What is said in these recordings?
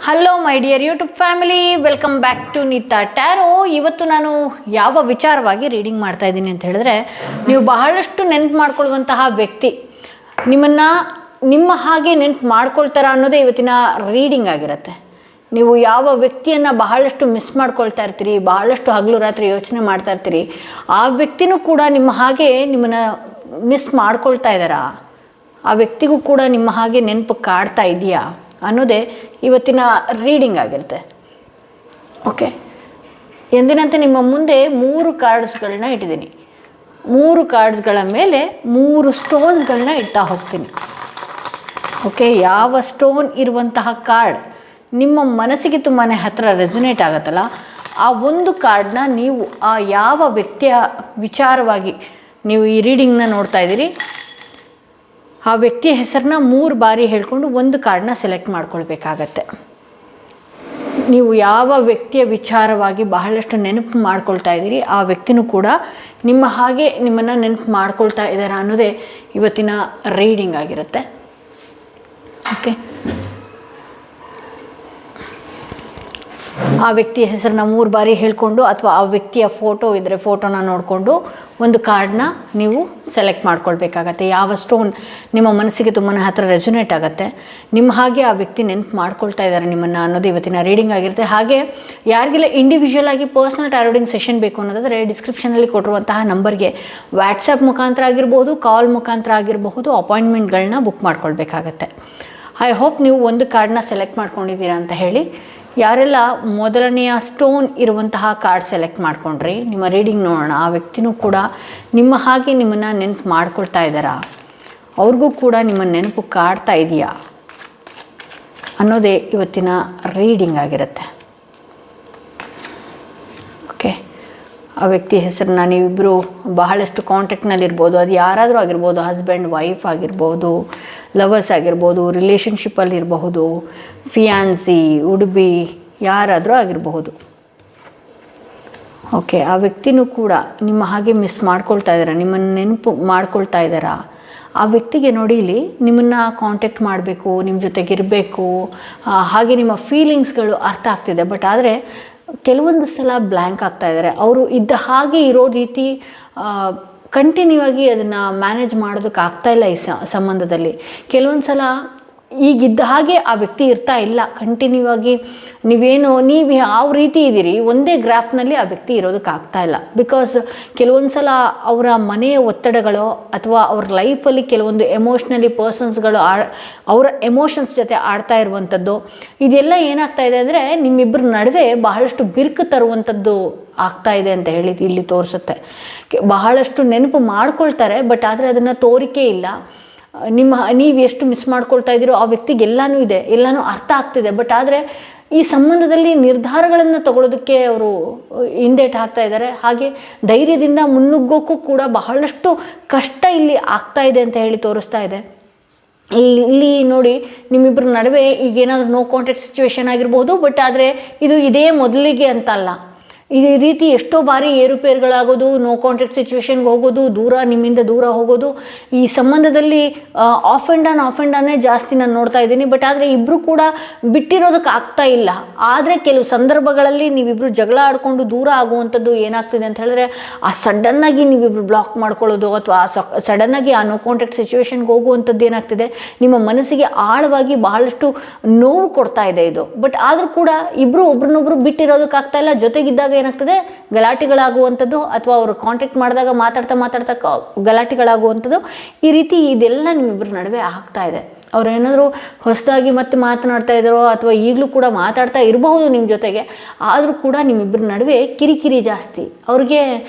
Hello my dear YouTube family, welcome back to Neeta tarot. ಇವತ್ತು ನಾನು ಯಾವ ವಿಚಾರವಾಗಿ ರೀಡಿಂಗ್ ಮಾಡ್ತಾ ಇದ್ದೀನಿ ಅಂತ ಹೇಳಿದ್ರೆ, ನೀವು ಬಹಳಷ್ಟು ನೆನಪು ಮಾಡ್ಕೊಳ್ಳುವಂತಹ ವ್ಯಕ್ತಿ ನಿಮ್ಮನ್ನು ನಿಮ್ಮ ಹಾಗೆ ನೆನಪು ಮಾಡ್ಕೊಳ್ತಾರ ಅನ್ನೋದೇ ಇವತ್ತಿನ ರೀಡಿಂಗ್ ಆಗಿರುತ್ತೆ. ನೀವು ಯಾವ ವ್ಯಕ್ತಿಯನ್ನು ಬಹಳಷ್ಟು ಮಿಸ್ ಮಾಡ್ಕೊಳ್ತಾ ಇರ್ತೀರಿ, ಬಹಳಷ್ಟು ಹಗಲು ರಾತ್ರಿ ಯೋಚನೆ ಮಾಡ್ತಾ ಇರ್ತೀರಿ, ಆ ವ್ಯಕ್ತಿನೂ ಕೂಡ ನಿಮ್ಮ ಹಾಗೆ ನಿಮ್ಮನ್ನು ಮಿಸ್ ಮಾಡ್ಕೊಳ್ತಾ ಇದ್ದಾರಾ, ಆ ವ್ಯಕ್ತಿಗೂ ಕೂಡ ನಿಮ್ಮ ಹಾಗೆ ನೆನಪು ಕಾಡ್ತಾ ಇದೆಯಾ ಅನ್ನೋದೇ ಇವತ್ತಿನ ರೀಡಿಂಗ್ ಆಗಿರುತ್ತೆ. ಓಕೆ, ಎಂದಿನಂತೆ ನಿಮ್ಮ ಮುಂದೆ 3 ಕಾರ್ಡ್ಸ್ಗಳನ್ನ ಇಟ್ಟಿದ್ದೀನಿ. 3 ಕಾರ್ಡ್ಸ್ಗಳ ಮೇಲೆ 3 ಸ್ಟೋನ್ಸ್ಗಳನ್ನ ಇಡ್ತಾ ಹೋಗ್ತೀನಿ. ಓಕೆ, ಯಾವ ಸ್ಟೋನ್ ಇರುವಂತಹ ಕಾರ್ಡ್ ನಿಮ್ಮ ಮನಸ್ಸಿಗೆ ತುಂಬಾ ಹತ್ತಿರ ರೆಸೊನೇಟ್ ಆಗುತ್ತಲ್ಲ, ಆ ಒಂದು ಕಾರ್ಡನ್ನ ನೀವು ಆ ಯಾವ ವ್ಯಕ್ತಿಯ ವಿಚಾರವಾಗಿ ನೀವು ಈ ರೀಡಿಂಗ್ನ ನೋಡ್ತಾ ಇದ್ದೀರಿ, ಆ ವ್ಯಕ್ತಿಯ ಹೆಸರನ್ನ 3 ಬಾರಿ ಹೇಳ್ಕೊಂಡು ಒಂದು ಕಾರ್ಡನ್ನ ಸೆಲೆಕ್ಟ್ ಮಾಡ್ಕೊಳ್ಬೇಕಾಗತ್ತೆ. ನೀವು ಯಾವ ವ್ಯಕ್ತಿಯ ವಿಚಾರವಾಗಿ ಬಹಳಷ್ಟು ನೆನಪು ಮಾಡ್ಕೊಳ್ತಾ ಇದ್ದೀರಿ, ಆ ವ್ಯಕ್ತಿನೂ ಕೂಡ ನಿಮ್ಮ ಹಾಗೆ ನಿಮ್ಮನ್ನು ನೆನಪು ಮಾಡ್ಕೊಳ್ತಾ ಇದ್ದಾರೆ ಅನ್ನೋದೇ ಇವತ್ತಿನ ರೀಡಿಂಗ್ ಆಗಿರುತ್ತೆ. ಓಕೆ, ಆ ವ್ಯಕ್ತಿಯ ಹೆಸರನ್ನ 3 ಬಾರಿ ಹೇಳ್ಕೊಂಡು ಅಥವಾ ಆ ವ್ಯಕ್ತಿಯ ಫೋಟೋ ಇದ್ದರೆ ಫೋಟೋನ ನೋಡಿಕೊಂಡು ಒಂದು ಕಾರ್ಡನ್ನ ನೀವು ಸೆಲೆಕ್ಟ್ ಮಾಡ್ಕೊಳ್ಬೇಕಾಗತ್ತೆ. ಯಾವ ಸ್ಟೋನ್ ನಿಮ್ಮ ಮನಸ್ಸಿಗೆ ತುಂಬಾ ಹತ್ತಿರ ರೆಸೊನೇಟ್ ಆಗುತ್ತೆ, ನಿಮ್ಮ ಹಾಗೆ ಆ ವ್ಯಕ್ತಿ ನೆನಪು ಮಾಡ್ಕೊಳ್ತಾ ಇದ್ದಾರೆ ನಿಮ್ಮನ್ನು ಅನ್ನೋದು ಇವತ್ತಿನ ರೀಡಿಂಗ್ ಆಗಿರುತ್ತೆ. ಹಾಗೆ ಯಾರಿಗೆಲ್ಲ ಇಂಡಿವಿಜುವಲ್ ಆಗಿ ಪರ್ಸ್ನಲ್ ಟಾರೋಡಿಂಗ್ ಸೆಷನ್ ಬೇಕು ಅನ್ನೋದಾದರೆ ಡಿಸ್ಕ್ರಿಪ್ಷನಲ್ಲಿ ಕೊಟ್ಟಿರುವಂತಹ ನಂಬರ್ಗೆ ವಾಟ್ಸಪ್ ಮುಖಾಂತರ ಆಗಿರ್ಬೋದು, ಕಾಲ್ ಮುಖಾಂತರ ಆಗಿರಬಹುದು, ಅಪಾಯಿಂಟ್ಮೆಂಟ್ಗಳನ್ನ ಬುಕ್ ಮಾಡ್ಕೊಳ್ಬೇಕಾಗತ್ತೆ. ಐ ಹೋಪ್ ನೀವು ಒಂದು ಕಾರ್ಡನ್ನ ಸೆಲೆಕ್ಟ್ ಮಾಡ್ಕೊಂಡಿದ್ದೀರಾ ಅಂತ ಹೇಳಿ. ಯಾರೆಲ್ಲ ಮೊದಲನೆಯ ಸ್ಟೋನ್ ಇರುವಂತಹ ಕಾರ್ಡ್ ಸೆಲೆಕ್ಟ್ ಮಾಡ್ಕೊಂಡ್ರಿ, ನಿಮ್ಮ ರೀಡಿಂಗ್ ನೋಡೋಣ. ಆ ವ್ಯಕ್ತಿನೂ ಕೂಡ ನಿಮ್ಮ ಹಾಗೆ ನಿಮ್ಮನ್ನು ನೆನಪು ಮಾಡ್ಕೊಳ್ತಾ ಇದ್ದಾರಾ, ಅವ್ರಿಗೂ ಕೂಡ ನಿಮ್ಮ ನೆನಪು ಕಾಡ್ತಾ ಇದೆಯಾ ಅನ್ನೋದೇ ಇವತ್ತಿನ ರೀಡಿಂಗ್ ಆಗಿರುತ್ತೆ. ಓಕೆ, ಆ ವ್ಯಕ್ತಿ ಹೆಸರನ್ನ ನೀವಿಬ್ಬರು ಬಹಳಷ್ಟು ಕಾಂಟ್ಯಾಕ್ಟ್ನಲ್ಲಿರ್ಬೋದು, ಅದು ಯಾರಾದರೂ ಆಗಿರ್ಬೋದು, ಹಸ್ಬೆಂಡ್ ವೈಫ್ ಆಗಿರ್ಬೋದು, ಲವರ್ಸ್ ಆಗಿರ್ಬೋದು, ರಿಲೇಷನ್ಶಿಪ್ಪಲ್ಲಿರಬಹುದು, ಫಿಯಾನ್ಸಿ, ಉಡುಬಿ, ಯಾರಾದರೂ ಆಗಿರಬಹುದು. ಓಕೆ, ಆ ವ್ಯಕ್ತಿನೂ ಕೂಡ ನಿಮ್ಮ ಹಾಗೆ ಮಿಸ್ ಮಾಡ್ಕೊಳ್ತಾ ಇದ್ದಾರಾ, ನಿಮ್ಮನ್ನು ನೆನಪು ಮಾಡ್ಕೊಳ್ತಾ ಇದ್ದಾರಾ. ಆ ವ್ಯಕ್ತಿಗೆ ನೋಡಿ, ಇಲ್ಲಿ ನಿಮ್ಮನ್ನು ಕಾಂಟ್ಯಾಕ್ಟ್ ಮಾಡಬೇಕು, ನಿಮ್ಮ ಜೊತೆಗಿರಬೇಕು, ಹಾಗೆ ನಿಮ್ಮ ಫೀಲಿಂಗ್ಸ್ಗಳು ಅರ್ಥ ಆಗ್ತಿದೆ. ಬಟ್ ಆದರೆ ಕೆಲವೊಂದು ಸಲ ಬ್ಲ್ಯಾಂಕ್ ಆಗ್ತಾ ಇದ್ದಾರೆ. ಅವರು ಇದ್ದ ಹಾಗೆ ಇರೋ ರೀತಿ ಕಂಟಿನ್ಯೂ ಆಗಿ ಅದನ್ನು ಮ್ಯಾನೇಜ್ ಮಾಡೋದಕ್ಕೆ ಆಗ್ತಾಯಿಲ್ಲ ಈ ಸಂಬಂಧದಲ್ಲಿ. ಕೆಲವೊಂದು ಸಲ ಈಗಿದ್ದ ಹಾಗೆ ಆ ವ್ಯಕ್ತಿ ಇರ್ತಾ ಇಲ್ಲ. ಕಂಟಿನ್ಯೂ ಆಗಿ ನೀವು ಯಾವ ರೀತಿ ಇದ್ದೀರಿ ಒಂದೇ ಗ್ರಾಫ್ನಲ್ಲಿ ಆ ವ್ಯಕ್ತಿ ಇರೋದಕ್ಕೆ ಆಗ್ತಾಯಿಲ್ಲ. ಬಿಕಾಸ್ ಕೆಲವೊಂದು ಸಲ ಅವರ ಮನೆಯ ಒತ್ತಡಗಳು ಅಥವಾ ಅವ್ರ ಲೈಫಲ್ಲಿ ಕೆಲವೊಂದು ಎಮೋಷ್ನಲಿ ಪರ್ಸನ್ಸ್ಗಳು ಅವರ ಎಮೋಷನ್ಸ್ ಜೊತೆ ಆಡ್ತಾ ಇರುವಂಥದ್ದು, ಇದೆಲ್ಲ ಏನಾಗ್ತಾ ಇದೆ ಅಂದರೆ ನಿಮ್ಮಿಬ್ಬರ ನಡುವೆ ಬಹಳಷ್ಟು ಬಿರುಕು ತರುವಂಥದ್ದು ಆಗ್ತಾ ಇದೆ ಅಂತ ಹೇಳಿ ಇಲ್ಲಿ ತೋರಿಸುತ್ತೆ. ಬಹಳಷ್ಟು ನೆನಪು ಮಾಡ್ಕೊಳ್ತಾರೆ, ಬಟ್ ಆದರೆ ಅದನ್ನು ತೋರಿಕೆ ಇಲ್ಲ. ನೀವು ಎಷ್ಟು ಮಿಸ್ ಮಾಡ್ಕೊಳ್ತಾ ಇದ್ದೀರೋ ಆ ವ್ಯಕ್ತಿಗೆ ಎಲ್ಲನೂ ಇದೆ, ಎಲ್ಲನೂ ಅರ್ಥ ಆಗ್ತಿದೆ. ಬಟ್ ಆದರೆ ಈ ಸಂಬಂಧದಲ್ಲಿ ನಿರ್ಧಾರಗಳನ್ನು ತಗೊಳ್ಳೋದಕ್ಕೆ ಅವರು ಹಿಂದೇಟು ಹಾಕ್ತಾ ಇದ್ದಾರೆ. ಹಾಗೆ ಧೈರ್ಯದಿಂದ ಮುನ್ನುಗ್ಗೋಕ್ಕೂ ಕೂಡ ಬಹಳಷ್ಟು ಕಷ್ಟ ಇಲ್ಲಿ ಆಗ್ತಾ ಇದೆ ಅಂತ ಹೇಳಿ ತೋರಿಸ್ತಾ ಇದೆ. ಇಲ್ಲಿ ನೋಡಿ, ನಿಮ್ಮಿಬ್ಬರ ನಡುವೆ ಈಗೇನಾದರೂ ನೋ ಕಾಂಟ್ಯಾಕ್ಟ್ ಸಿಚುವೇಶನ್ ಆಗಿರ್ಬೋದು. ಬಟ್ ಆದರೆ ಇದು ಇದೇ ಮೊದಲಿಗೆ ಅಂತಲ್ಲ, ಇದೇ ರೀತಿ ಎಷ್ಟೋ ಬಾರಿ ಏರುಪೇರುಗಳಾಗೋದು, ನೋ ಕಾಂಟ್ಯಾಕ್ಟ್ ಸಿಚುವೇಶನ್ಗೆ ಹೋಗೋದು, ನಿಮ್ಮಿಂದ ದೂರ ಹೋಗೋದು, ಈ ಸಂಬಂಧದಲ್ಲಿ ಆಫ್ ಆ್ಯಂಡ್ ಆನೇ ಜಾಸ್ತಿ ನಾನು ನೋಡ್ತಾ ಇದ್ದೀನಿ. ಬಟ್ ಆದರೆ ಇಬ್ಬರು ಕೂಡ ಬಿಟ್ಟಿರೋದಕ್ಕೆ ಆಗ್ತಾ ಇಲ್ಲ. ಆದರೆ ಕೆಲವು ಸಂದರ್ಭಗಳಲ್ಲಿ ನೀವಿಬ್ಬರು ಜಗಳ ಆಡಿಕೊಂಡು ದೂರ ಆಗುವಂಥದ್ದು ಏನಾಗ್ತಿದೆ ಅಂತ ಹೇಳಿದ್ರೆ, ಆ ಸಡನ್ನಾಗಿ ನೀವಿಬ್ಬರು ಬ್ಲಾಕ್ ಮಾಡ್ಕೊಳ್ಳೋದು ಅಥವಾ ಸಡನ್ನಾಗಿ ಆ ನೋ ಕಾಂಟ್ಯಾಕ್ಟ್ ಸಿಚುವೇಶನ್ಗೆ ಹೋಗುವಂಥದ್ದು ಏನಾಗ್ತಿದೆ, ನಿಮ್ಮ ಮನಸ್ಸಿಗೆ ಆಳವಾಗಿ ಬಹಳಷ್ಟು ನೋವು ಕೊಡ್ತಾ ಇದೆ ಇದು. ಬಟ್ ಆದರೂ ಕೂಡ ಇಬ್ಬರು ಒಬ್ರನ್ನೊಬ್ರು ಬಿಟ್ಟಿರೋದಕ್ಕೆ ಆಗ್ತಾ ಇಲ್ಲ. ಜೊತೆಗಿದ್ದಾಗ ಏನಾಗ್ತದೆ, ಗಲಾಟೆಗಳಾಗುವಂಥದ್ದು ಅಥವಾ ಅವರು ಕಾಂಟ್ಯಾಕ್ಟ್ ಮಾಡಿದಾಗ ಮಾತಾಡ್ತಾ ಗಲಾಟೆಗಳಾಗುವಂಥದ್ದು, ಈ ರೀತಿ ಇದೆಲ್ಲ ನಿಮ್ಮಿಬ್ಬರ ನಡುವೆ ಆಗ್ತಾ ಇದೆ. ಅವ್ರು ಏನಾದರೂ ಹೊಸದಾಗಿ ಮತ್ತೆ ಮಾತನಾಡ್ತಾ ಇದ್ದಾರೋ ಅಥವಾ ಈಗಲೂ ಕೂಡ ಮಾತಾಡ್ತಾ ಇರಬಹುದು ನಿಮ್ಮ ಜೊತೆಗೆ, ಆದರೂ ಕೂಡ ನಿಮ್ಮಿಬ್ಬರ ನಡುವೆ ಕಿರಿಕಿರಿ ಜಾಸ್ತಿ. ಅವ್ರಿಗೆ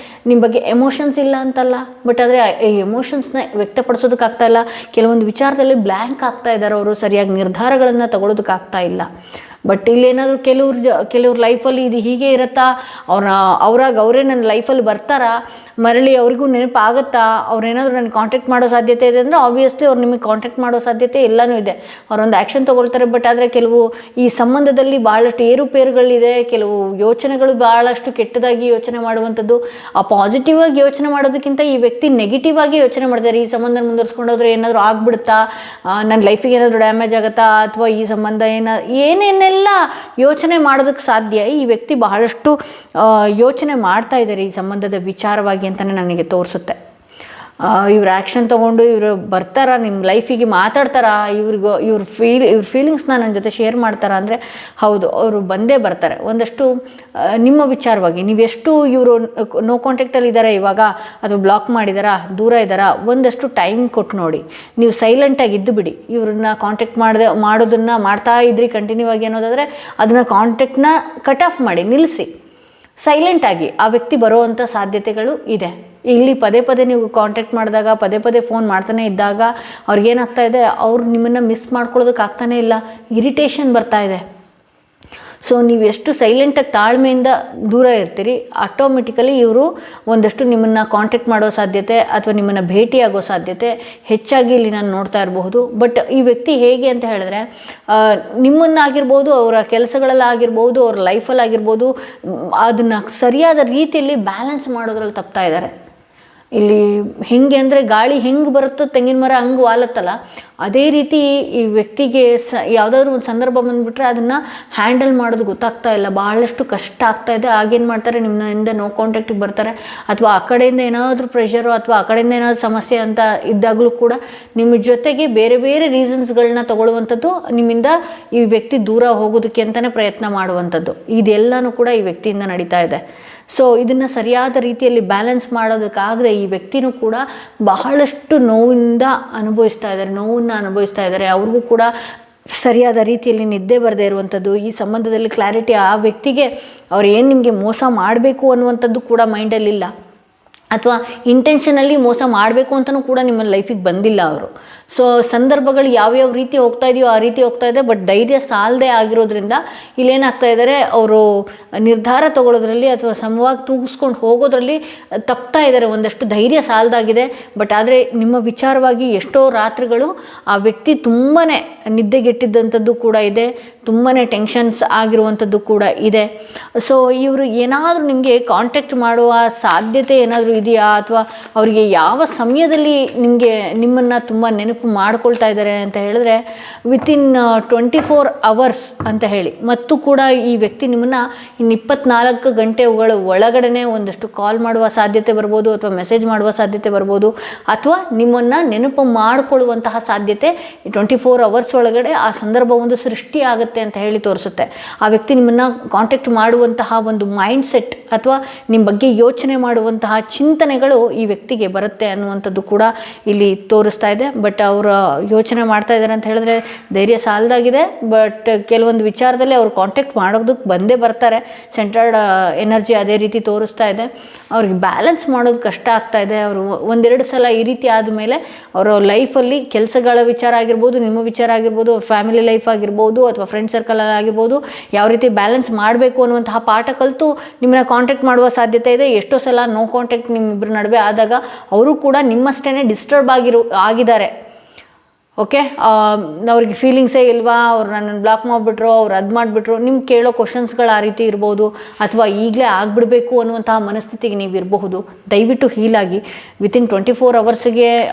ನಿಮ್ಮ ಬಗ್ಗೆ ಎಮೋಷನ್ಸ್ ಇಲ್ಲ ಅಂತಲ್ಲ, ಬಟ್ ಆದರೆ ಈ ಎಮೋಷನ್ಸ್ನ ವ್ಯಕ್ತಪಡಿಸೋದಕ್ಕಾಗ್ತಾ ಇಲ್ಲ. ಕೆಲವೊಂದು ವಿಚಾರದಲ್ಲಿ ಬ್ಲ್ಯಾಂಕ್ ಆಗ್ತಾ ಇದ್ದಾರೆ, ಅವರು ಸರಿಯಾಗಿ ನಿರ್ಧಾರಗಳನ್ನು ತಗೊಳ್ಳೋದಕ್ಕಾಗ್ತಾ ಇಲ್ಲ. ಬಟ್ ಇಲ್ಲೇನಾದರೂ ಕೆಲವ್ರ ಲೈಫಲ್ಲಿ ಇದು ಹೀಗೆ ಇರುತ್ತಾ, ಅವರೇ ನನ್ನ ಲೈಫಲ್ಲಿ ಬರ್ತಾರಾ, ಮರಳಿ ಅವರಿಗೂ ನೆನಪಾಗುತ್ತಾ, ಅವ್ರೇನಾದರೂ ನನಗೆ ಕಾಂಟ್ಯಾಕ್ಟ್ ಮಾಡೋ ಸಾಧ್ಯತೆ ಇದೆ ಅಂದರೆ ಆಬ್ವಿಯಸ್ಲಿ ಅವ್ರು ನಿಮಗೆ ಕಾಂಟ್ಯಾಕ್ಟ್ ಮಾಡೋ ಸಾಧ್ಯತೆ ಎಲ್ಲನೂ ಇದೆ. ಅವರೊಂದು ಆ್ಯಕ್ಷನ್ ತೊಗೊಳ್ತಾರೆ. ಬಟ್ ಆದರೆ ಕೆಲವು ಈ ಸಂಬಂಧದಲ್ಲಿ ಭಾಳಷ್ಟು ಏರುಪೇರುಗಳಿದೆ, ಕೆಲವು ಯೋಚನೆಗಳು ಭಾಳಷ್ಟು ಕೆಟ್ಟದಾಗಿ ಯೋಚನೆ ಮಾಡುವಂಥದ್ದು. ಆ ಪಾಸಿಟಿವ್ ಆಗಿ ಯೋಚನೆ ಮಾಡೋದಕ್ಕಿಂತ ಈ ವ್ಯಕ್ತಿ ನೆಗೆಟಿವ್ ಆಗಿ ಯೋಚನೆ ಮಾಡ್ತಾರೆ. ಈ ಸಂಬಂಧ ಮುಂದುವರ್ಸ್ಕೊಂಡೋದ್ರೆ ಏನಾದರೂ ಆಗ್ಬಿಡುತ್ತಾ, ನನ್ನ ಲೈಫಿಗೆ ಏನಾದರೂ ಡ್ಯಾಮೇಜ್ ಆಗುತ್ತಾ, ಅಥವಾ ಈ ಸಂಬಂಧ ಏನೇನೆಲ್ಲ ಏನೆಲ್ಲ ಯೋಚನೆ ಮಾಡೋದಕ್ಕೆ ಸಾಧ್ಯ, ಈ ವ್ಯಕ್ತಿ ಬಹಳಷ್ಟು ಯೋಚನೆ ಮಾಡ್ತಾ ಇದ್ದಾರೆ ಈ ಸಂಬಂಧದ ವಿಚಾರವಾಗಿ ಅಂತಲೇ ನನಗೆ ತೋರಿಸುತ್ತೆ. ಇವ್ರ ಆ್ಯಕ್ಷನ್ ತೊಗೊಂಡು ಇವರು ಬರ್ತಾರ ನಿಮ್ಮ ಲೈಫಿಗೆ, ಮಾತಾಡ್ತಾರಾ, ಇವ್ರ ಫೀಲಿಂಗ್ಸ್ನ ನನ್ನ ಜೊತೆ ಶೇರ್ ಮಾಡ್ತಾರಾ ಅಂದರೆ ಹೌದು, ಅವರು ಬಂದೇ ಬರ್ತಾರೆ. ಒಂದಷ್ಟು ನಿಮ್ಮ ವಿಚಾರವಾಗಿ ನೀವೆಷ್ಟು ಇವರು ನೋ ಕಾಂಟ್ಯಾಕ್ಟಲ್ಲಿ ಇದ್ದಾರೆ ಇವಾಗ, ಅಥವಾ ಬ್ಲಾಕ್ ಮಾಡಿದಾರಾ, ದೂರ ಇದ್ದಾರಾ, ಒಂದಷ್ಟು ಟೈಮ್ ಕೊಟ್ಟು ನೋಡಿ. ನೀವು ಸೈಲೆಂಟಾಗಿ ಇದ್ದು ಬಿಡಿ. ಇವ್ರನ್ನ ಕಾಂಟ್ಯಾಕ್ಟ್ ಮಾಡೋದನ್ನು ಮಾಡ್ತಾ ಇದ್ರಿ ಕಂಟಿನ್ಯೂ ಆಗಿ ಅನ್ನೋದಾದರೆ ಅದನ್ನು ಕಾಂಟ್ಯಾಕ್ಟ್ನ ಕಟ್ ಆಫ್ ಮಾಡಿ, ನಿಲ್ಲಿಸಿ. ಸೈಲೆಂಟಾಗಿ ಆ ವ್ಯಕ್ತಿ ಬರೋವಂಥ ಸಾಧ್ಯತೆಗಳು ಇದೆ. ಇಲ್ಲಿ ಪದೇ ಪದೇ ನೀವು ಕಾಂಟ್ಯಾಕ್ಟ್ ಮಾಡಿದಾಗ, ಪದೇ ಪದೇ ಫೋನ್ ಮಾಡ್ತಾನೆ ಇದ್ದಾಗ ಅವ್ರಿಗೇನಾಗ್ತಾ ಇದೆ, ಅವ್ರು ನಿಮ್ಮನ್ನು ಮಿಸ್ ಮಾಡ್ಕೊಳ್ಳೋದಕ್ಕೆ ಆಗ್ತಾನೇ ಇಲ್ಲ, ಇರಿಟೇಷನ್ ಬರ್ತಾ ಇದೆ. ಸೊ ನೀವು ಎಷ್ಟು ಸೈಲೆಂಟಾಗಿ ತಾಳ್ಮೆಯಿಂದ ದೂರ ಇರ್ತೀರಿ, ಆಟೋಮೆಟಿಕಲಿ ಇವರು ಒಂದಷ್ಟು ನಿಮ್ಮನ್ನು ಕಾಂಟ್ಯಾಕ್ಟ್ ಮಾಡೋ ಸಾಧ್ಯತೆ ಅಥವಾ ನಿಮ್ಮನ್ನು ಭೇಟಿಯಾಗೋ ಸಾಧ್ಯತೆ ಹೆಚ್ಚಾಗಿ ಇಲ್ಲಿ ನಾನು ನೋಡ್ತಾ ಇರಬಹುದು. ಬಟ್ ಈ ವ್ಯಕ್ತಿ ಹೇಗೆ ಅಂತ ಹೇಳಿದ್ರೆ, ನಿಮ್ಮನ್ನಾಗಿರ್ಬೋದು, ಅವರ ಕೆಲಸಗಳಲ್ಲಾಗಿರ್ಬೋದು, ಅವ್ರ ಲೈಫಲ್ಲಾಗಿರ್ಬೋದು, ಅದನ್ನು ಸರಿಯಾದ ರೀತಿಯಲ್ಲಿ ಬ್ಯಾಲೆನ್ಸ್ ಮಾಡೋದ್ರಲ್ಲಿ ತಪ್ತಾ ಇದ್ದಾರೆ. ಇಲ್ಲಿ ಹೆಂಗೆ ಅಂದರೆ, ಗಾಳಿ ಹೆಂಗೆ ಬರುತ್ತೋ ತೆಂಗಿನ ಮರ ಹಂಗೆ ವಾಲತ್ತಲ್ಲ, ಅದೇ ರೀತಿ ಈ ವ್ಯಕ್ತಿಗೆ ಯಾವುದಾದ್ರೂ ಒಂದು ಸಂದರ್ಭ ಬಂದುಬಿಟ್ರೆ ಅದನ್ನು ಹ್ಯಾಂಡಲ್ ಮಾಡೋದು ಗೊತ್ತಾಗ್ತಾ ಇಲ್ಲ, ಭಾಳಷ್ಟು ಕಷ್ಟ ಆಗ್ತಾಯಿದೆ. ಆಗೇನು ಮಾಡ್ತಾರೆ, ನಿಮ್ಮಿಂದ ನೋ ಕಾಂಟ್ಯಾಕ್ಟಿಗೆ ಬರ್ತಾರೆ, ಅಥವಾ ಆ ಕಡೆಯಿಂದ ಏನಾದರೂ ಪ್ರೆಷರು ಅಥವಾ ಆ ಕಡೆಯಿಂದ ಏನಾದರೂ ಸಮಸ್ಯೆ ಅಂತ ಇದ್ದಾಗಲೂ ಕೂಡ ನಿಮ್ಮ ಜೊತೆಗೆ ಬೇರೆ ಬೇರೆ ರೀಸನ್ಸ್ಗಳನ್ನ ತಗೊಳ್ಳುವಂಥದ್ದು, ನಿಮ್ಮಿಂದ ಈ ವ್ಯಕ್ತಿ ದೂರ ಹೋಗೋದಕ್ಕೆ ಅಂತಲೇ ಪ್ರಯತ್ನ ಮಾಡುವಂಥದ್ದು, ಇದೆಲ್ಲನೂ ಕೂಡ ಈ ವ್ಯಕ್ತಿಯಿಂದ ನಡೀತಾ ಇದೆ. ಸೊ ಇದನ್ನು ಸರಿಯಾದ ರೀತಿಯಲ್ಲಿ ಬ್ಯಾಲೆನ್ಸ್ ಮಾಡೋದಕ್ಕಾಗದೆ ಈ ವ್ಯಕ್ತಿನೂ ಕೂಡ ಬಹಳಷ್ಟು ನೋವಿಂದ ಅನುಭವಿಸ್ತಾ ಇದ್ದಾರೆ. ಅವ್ರಿಗೂ ಕೂಡ ಸರಿಯಾದ ರೀತಿಯಲ್ಲಿ ನಿದ್ದೆ ಬರದೇ ಇರುವಂಥದ್ದು, ಈ ಸಂಬಂಧದಲ್ಲಿ ಕ್ಲಾರಿಟಿ, ಆ ವ್ಯಕ್ತಿಗೆ ಅವ್ರು ಏನು ನಿಮಗೆ ಮೋಸ ಮಾಡಬೇಕು ಅನ್ನುವಂಥದ್ದು ಕೂಡ ಮೈಂಡಲ್ಲಿಲ್ಲ, ಅಥವಾ ಇಂಟೆನ್ಷನಲ್ಲಿ ಮೋಸ ಮಾಡಬೇಕು ಅಂತಲೂ ಕೂಡ ನಿಮ್ಮ ಲೈಫಿಗೆ ಬಂದಿಲ್ಲ ಅವರು. ಸೊ ಸಂದರ್ಭಗಳು ಯಾವ್ಯಾವ ರೀತಿ ಹೋಗ್ತಾ ಇದೆಯೋ ಆ ರೀತಿ ಹೋಗ್ತಾ ಇದೆ. ಬಟ್ ಧೈರ್ಯ ಸಾಲದೆ ಆಗಿರೋದ್ರಿಂದ ಇಲ್ಲೇನಾಗ್ತಾ ಇದ್ದಾರೆ, ಅವರು ನಿರ್ಧಾರ ತಗೊಳ್ಳೋದ್ರಲ್ಲಿ ಅಥವಾ ಸಮವಾಗಿ ತೂಗಿಸ್ಕೊಂಡು ಹೋಗೋದ್ರಲ್ಲಿ ತಪ್ತಾ ಇದ್ದಾರೆ. ಒಂದಷ್ಟು ಧೈರ್ಯ ಸಾಲದಾಗಿದೆ. ಬಟ್ ಆದರೆ ನಿಮ್ಮ ವಿಚಾರವಾಗಿ ಎಷ್ಟೋ ರಾತ್ರಿಗಳು ಆ ವ್ಯಕ್ತಿ ತುಂಬಾ ನಿದ್ದೆಗೆಟ್ಟಿದ್ದಂಥದ್ದು ಕೂಡ ಇದೆ, ತುಂಬಾ ಟೆನ್ಷನ್ಸ್ ಆಗಿರುವಂಥದ್ದು ಕೂಡ ಇದೆ. ಸೊ ಇವರು ಏನಾದರೂ ನಿಮಗೆ ಕಾಂಟ್ಯಾಕ್ಟ್ ಮಾಡುವ ಸಾಧ್ಯತೆ ಏನಾದರೂ ಇದೆಯಾ, ಅಥವಾ ಅವರಿಗೆ ಯಾವ ಸಮಯದಲ್ಲಿ ನಿಮ್ಮನ್ನು ತುಂಬ ನೆನಪು ಮಾಡ್ಕೊಳ್ತಾ ಇದ್ದಾರೆ ಅಂತ ಹೇಳಿದ್ರೆ, ವಿತಿನ್ 24 hours ಅಂತ ಹೇಳಿ. ಮತ್ತು ಕೂಡ ಈ ವ್ಯಕ್ತಿ ನಿಮ್ಮನ್ನು ಇನ್ನು 24 ಗಂಟೆಗಳ ಒಳಗಡೆ ಒಂದಷ್ಟು ಕಾಲ್ ಮಾಡುವ ಸಾಧ್ಯತೆ ಬರ್ಬೋದು, ಅಥವಾ ಮೆಸೇಜ್ ಮಾಡುವ ಸಾಧ್ಯತೆ ಬರ್ಬೋದು, ಅಥವಾ ನಿಮ್ಮನ್ನು ನೆನಪು ಮಾಡಿಕೊಳ್ಳುವಂತಹ ಸಾಧ್ಯತೆ 24 hours ಒಳಗಡೆ ಆ ಸಂದರ್ಭ ಒಂದು ಸೃಷ್ಟಿ ಆಗುತ್ತೆ ಅಂತ ಹೇಳಿ ತೋರಿಸುತ್ತೆ. ಆ ವ್ಯಕ್ತಿ ನಿಮ್ಮನ್ನು ಕಾಂಟ್ಯಾಕ್ಟ್ ಮಾಡುವಂತಹ ಒಂದು ಮೈಂಡ್ ಸೆಟ್ ಅಥವಾ ನಿಮ್ಮ ಬಗ್ಗೆ ಯೋಚನೆ ಮಾಡುವಂತಹ ಚಿಂತನೆಗಳು ಈ ವ್ಯಕ್ತಿಗೆ ಬರುತ್ತೆ ಅನ್ನುವಂಥದ್ದು ಕೂಡ ಇಲ್ಲಿ ತೋರಿಸ್ತಾ ಇದೆ. ಬಟ್ ಅವರು ಯೋಚನೆ ಮಾಡ್ತಾ ಇದ್ದಾರೆ ಅಂತ ಹೇಳಿದ್ರೆ ಧೈರ್ಯ ಸಾಲದಾಗಿದೆ. ಬಟ್ ಕೆಲವೊಂದು ವಿಚಾರದಲ್ಲಿ ಅವರು ಕಾಂಟ್ಯಾಕ್ಟ್ ಮಾಡೋದಕ್ಕೆ ಬಂದೇ ಬರ್ತಾರೆ. ಸೆಂಟ್ರರ್ಡ್ ಎನರ್ಜಿ ಅದೇ ರೀತಿ ತೋರಿಸ್ತಾ ಇದೆ. ಅವ್ರಿಗೆ ಬ್ಯಾಲೆನ್ಸ್ ಮಾಡೋದು ಕಷ್ಟ ಆಗ್ತಾ ಇದೆ. ಅವರು ಒಂದೆರಡು ಸಲ ಈ ರೀತಿ ಆದಮೇಲೆ ಅವರ ಲೈಫಲ್ಲಿ ಕೆಲಸಗಳ ವಿಚಾರ ಆಗಿರ್ಬೋದು, ನಿಮ್ಮ ವಿಚಾರ ಆಗಿರ್ಬೋದು, ಅವ್ರ ಫ್ಯಾಮಿಲಿ ಲೈಫ್ ಆಗಿರ್ಬೋದು, ಅಥವಾ ಫ್ರೆಂಡ್ ಸರ್ಕಲಲ್ಲಿ ಆಗಿರ್ಬೋದು, ಯಾವ ರೀತಿ ಬ್ಯಾಲೆನ್ಸ್ ಮಾಡಬೇಕು ಅನ್ನುವಂತಹ ಪಾಠ ಕಲಿತು ನಿಮ್ಮನ್ನ ಕಾಂಟ್ಯಾಕ್ಟ್ ಮಾಡುವ ಸಾಧ್ಯತೆ ಇದೆ. ಎಷ್ಟೋ ಸಲ ನೋ ಕಾಂಟ್ಯಾಕ್ಟ್ ನಿಮ್ಮಿಬ್ಬರ ನಡುವೆ ಆದಾಗ ಅವರು ಕೂಡ ನಿಮ್ಮಷ್ಟೇ ಡಿಸ್ಟರ್ಬ್ ಆಗಿದ್ದಾರೆ. ಓಕೆ, ಅವ್ರಿಗೆ ಫೀಲಿಂಗ್ಸೇ ಇಲ್ವಾ, ಅವ್ರು ನನ್ನನ್ನು ಬ್ಲಾಕ್ ಮಾಡಿಬಿಟ್ರು, ಅವ್ರು ಅದು ಮಾಡಿಬಿಟ್ರು, ನಿಮ್ಗೆ ಕೇಳೋ ಕ್ವಶನ್ಸ್ಗಳು ಆ ರೀತಿ ಇರ್ಬೋದು, ಅಥವಾ ಈಗಲೇ ಆಗಿಬಿಡಬೇಕು ಅನ್ನುವಂತಹ ಮನಸ್ಥಿತಿಗೆ ನೀವು ಇರಬಹುದು. ದಯವಿಟ್ಟು ಹೀಲಾಗಿ ವಿತಿನ್ 24 hours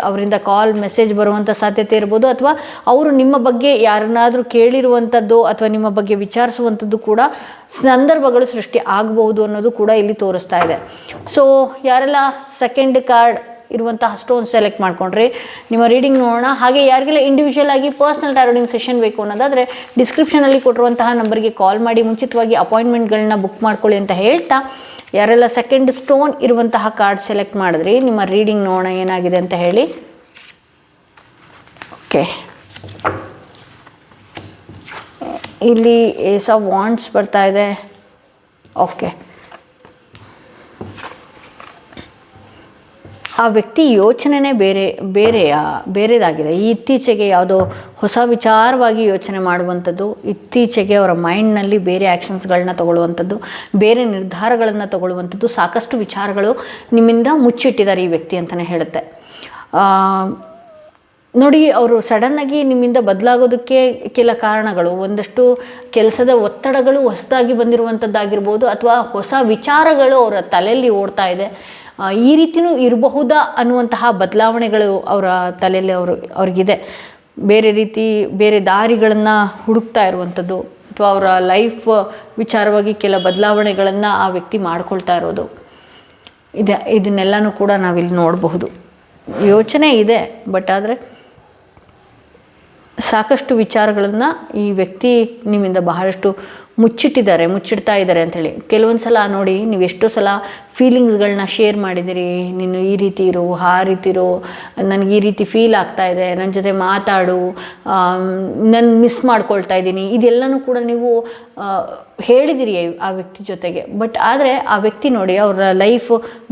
ಅವರಿಂದ ಕಾಲ್ ಮೆಸೇಜ್ ಬರುವಂಥ ಸಾಧ್ಯತೆ ಇರ್ಬೋದು, ಅಥವಾ ಅವರು ನಿಮ್ಮ ಬಗ್ಗೆ ಯಾರನ್ನಾದರೂ ಕೇಳಿರುವಂಥದ್ದು ಅಥವಾ ನಿಮ್ಮ ಬಗ್ಗೆ ವಿಚಾರಿಸುವಂಥದ್ದು ಕೂಡ ಸಂದರ್ಭಗಳು ಸೃಷ್ಟಿ ಆಗಬಹುದು ಅನ್ನೋದು ಕೂಡ ಇಲ್ಲಿ ತೋರಿಸ್ತಾ ಇದೆ. ಸೊ ಯಾರೆಲ್ಲ ಸೆಕೆಂಡ್ ಕಾರ್ಡ್ ಇರುವಂತಹ ಸ್ಟೋನ್ ಸೆಲೆಕ್ಟ್ ಮಾಡ್ಕೊಂಡ್ರಿ, ನಿಮ್ಮ ರೀಡಿಂಗ್ ನೋಡೋಣ. ಹಾಗೆ ಯಾರಿಗೆಲ್ಲ ಇಂಡಿವಿಜುವಲ್ ಆಗಿ ಪರ್ಸ್ನಲ್ ಟಾರೋಡಿಂಗ್ ಸೆಷನ್ ಬೇಕು ಅನ್ನೋದಾದರೆ ಡಿಸ್ಕ್ರಿಪ್ಷನಲ್ಲಿ ಕೊಟ್ಟಿರುವಂತಹ ನಂಬರ್ಗೆ ಕಾಲ್ ಮಾಡಿ ಮುಂಚಿತವಾಗಿ ಅಪಾಯಿಂಟ್ಮೆಂಟ್ಗಳನ್ನ ಬುಕ್ ಮಾಡ್ಕೊಳ್ಳಿ ಅಂತ ಹೇಳ್ತಾ, ಯಾರೆಲ್ಲ ಸೆಕೆಂಡ್ ಸ್ಟೋನ್ ಇರುವಂತಹ ಕಾರ್ಡ್ ಸೆಲೆಕ್ಟ್ ಮಾಡಿದ್ರಿ, ನಿಮ್ಮ ರೀಡಿಂಗ್ ನೋಡೋಣ ಏನಾಗಿದೆ ಅಂತ ಹೇಳಿ. ಓಕೆ, ಇಲ್ಲಿ ಏಸ್ ಆಫ್ ವಾಂಡ್ಸ್ ಬರ್ತಾ ಇದೆ. ಓಕೆ, ಆ ವ್ಯಕ್ತಿ ಯೋಚನೆನೇ ಬೇರೆದಾಗಿದೆ. ಇತ್ತೀಚೆಗೆ ಯಾವುದೋ ಹೊಸ ವಿಚಾರವಾಗಿ ಯೋಚನೆ ಮಾಡುವಂಥದ್ದು, ಇತ್ತೀಚೆಗೆ ಅವರ ಮೈಂಡ್ನಲ್ಲಿ ಬೇರೆ ಆ್ಯಕ್ಷನ್ಸ್ಗಳನ್ನ ತಗೊಳ್ಳುವಂಥದ್ದು, ಬೇರೆ ನಿರ್ಧಾರಗಳನ್ನು ತಗೊಳ್ಳುವಂಥದ್ದು, ಸಾಕಷ್ಟು ವಿಚಾರಗಳು ನಿಮ್ಮಿಂದ ಮುಚ್ಚಿಟ್ಟಿದ್ದಾರೆ ಈ ವ್ಯಕ್ತಿ ಅಂತಲೇ ಹೇಳುತ್ತೆ. ನೋಡಿ, ಅವರು ಸಡನ್ನಾಗಿ ನಿಮ್ಮಿಂದ ಬದಲಾಗೋದಕ್ಕೆ ಕೆಲ ಕಾರಣಗಳು, ಒಂದಷ್ಟು ಕೆಲಸದ ಒತ್ತಡಗಳು ಹೊಸದಾಗಿ ಬಂದಿರುವಂಥದ್ದಾಗಿರ್ಬೋದು, ಅಥವಾ ಹೊಸ ವಿಚಾರಗಳು ಅವರ ತಲೆಯಲ್ಲಿ ಓಡ್ತಾ ಇದೆ. ಈ ರೀತಿಯೂ ಇರಬಹುದಾ ಅನ್ನುವಂತಹ ಬದಲಾವಣೆಗಳು ಅವರ ತಲೆಯಲ್ಲಿ ಅವ್ರಿಗಿದೆ. ಬೇರೆ ದಾರಿಗಳನ್ನು ಹುಡುಕ್ತಾ ಇರುವಂಥದ್ದು, ಅಥವಾ ಅವರ ಲೈಫ್ ವಿಚಾರವಾಗಿ ಕೆಲ ಬದಲಾವಣೆಗಳನ್ನು ಆ ವ್ಯಕ್ತಿ ಮಾಡ್ಕೊಳ್ತಾ ಇರೋದು ಇದನ್ನೆಲ್ಲನೂ ಕೂಡ ನಾವಿಲ್ಲಿ ನೋಡಬಹುದು. ಯೋಚನೆ ಇದೆ, ಬಟ್ ಆದರೆ ಸಾಕಷ್ಟು ವಿಚಾರಗಳನ್ನು ಈ ವ್ಯಕ್ತಿ ನಿಮ್ಮಿಂದ ಬಹಳಷ್ಟು ಮುಚ್ಚಿಡ್ತಾ ಇದ್ದಾರೆ ಅಂಥೇಳಿ. ಕೆಲವೊಂದು ಸಲ ನೋಡಿ, ನೀವು ಎಷ್ಟೋ ಸಲ ಫೀಲಿಂಗ್ಸ್ಗಳನ್ನ ಶೇರ್ ಮಾಡಿದ್ದೀರಿ. ನೀನು ಈ ರೀತಿ ಇರು, ಆ ರೀತಿ ಇರು, ನನಗೆ ಈ ರೀತಿ ಫೀಲ್ ಆಗ್ತಾ ಇದೆ, ನನ್ನ ಜೊತೆ ಮಾತಾಡು, ನಾನು ಮಿಸ್ ಮಾಡ್ಕೊಳ್ತಾ ಇದ್ದೀನಿ, ಇದೆಲ್ಲನೂ ಕೂಡ ನೀವು ಹೇಳಿದಿರಿ ಆ ವ್ಯಕ್ತಿ ಜೊತೆಗೆ. ಬಟ್ ಆದರೆ ಆ ವ್ಯಕ್ತಿ ನೋಡಿ, ಅವರ ಲೈಫ್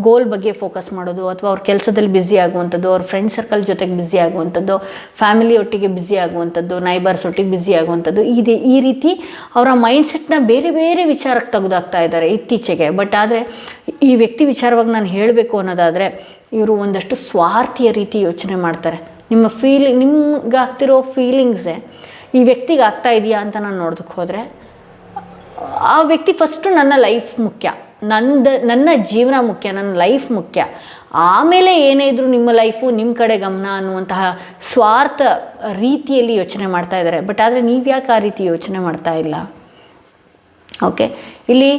ಗೋಲ್ ಬಗ್ಗೆ ಫೋಕಸ್ ಮಾಡೋದು, ಅಥವಾ ಅವ್ರ ಕೆಲಸದಲ್ಲಿ ಬ್ಯುಸಿ ಆಗುವಂಥದ್ದು, ಅವ್ರ ಫ್ರೆಂಡ್ ಸರ್ಕಲ್ ಜೊತೆಗೆ ಬ್ಯುಸಿ ಆಗುವಂಥದ್ದು, ಫ್ಯಾಮಿಲಿ ಒಟ್ಟಿಗೆ ಬ್ಯುಸಿ ಆಗುವಂಥದ್ದು, ನೈಬರ್ಸ್ ಒಟ್ಟಿಗೆ ಬ್ಯುಸಿ ಆಗುವಂಥದ್ದು, ಈ ರೀತಿ ಅವರ ಮೈಂಡ್ಸೆಟ್ನ ಬೇರೆ ಬೇರೆ ವಿಚಾರಕ್ಕೆ ತೆಗೆದಾಕ್ತಾ ಇದ್ದಾರೆ ಇತ್ತೀಚೆಗೆ. ಬಟ್ ಆದರೆ ಈ ವ್ಯಕ್ತಿ ವಿಚಾರವಾಗಿ ನಾನು ಹೇಳಬೇಕು ಅನ್ನೋದಾದರೆ, ಇವರು ಒಂದಷ್ಟು ಸ್ವಾರ್ಥಿಯ ರೀತಿ ಯೋಚನೆ ಮಾಡ್ತಾರೆ. ನಿಮ್ಗಾಗ್ತಿರೋ ಫೀಲಿಂಗ್ಸೇ ಈ ವ್ಯಕ್ತಿಗೆ ಆಗ್ತಾ ಇದೆಯಾ ಅಂತ ನಾನು ನೋಡೋದಕ್ಕೆ ಹೋದರೆ, ಆ ವ್ಯಕ್ತಿ ಫಸ್ಟು ನನ್ನ ಲೈಫ್ ಮುಖ್ಯ, ನನ್ನ ಜೀವನ ಮುಖ್ಯ, ನನ್ನ ಲೈಫ್ ಮುಖ್ಯ, ಆಮೇಲೆ ಏನೇ ಇದ್ದರೂ ನಿಮ್ಮ ಲೈಫು ನಿಮ್ಮ ಕಡೆ ಗಮನ ಅನ್ನುವಂತಹ ಸ್ವಾರ್ಥ ರೀತಿಯಲ್ಲಿ ಯೋಚನೆ ಮಾಡ್ತಾ ಇದ್ದಾರೆ. ಬಟ್ ಆದರೆ ನೀವು ಯಾಕೆ ಆ ರೀತಿ ಯೋಚನೆ ಮಾಡ್ತಾ ಇಲ್ಲ? ಓಕೆ, ಇಲ್ಲಿ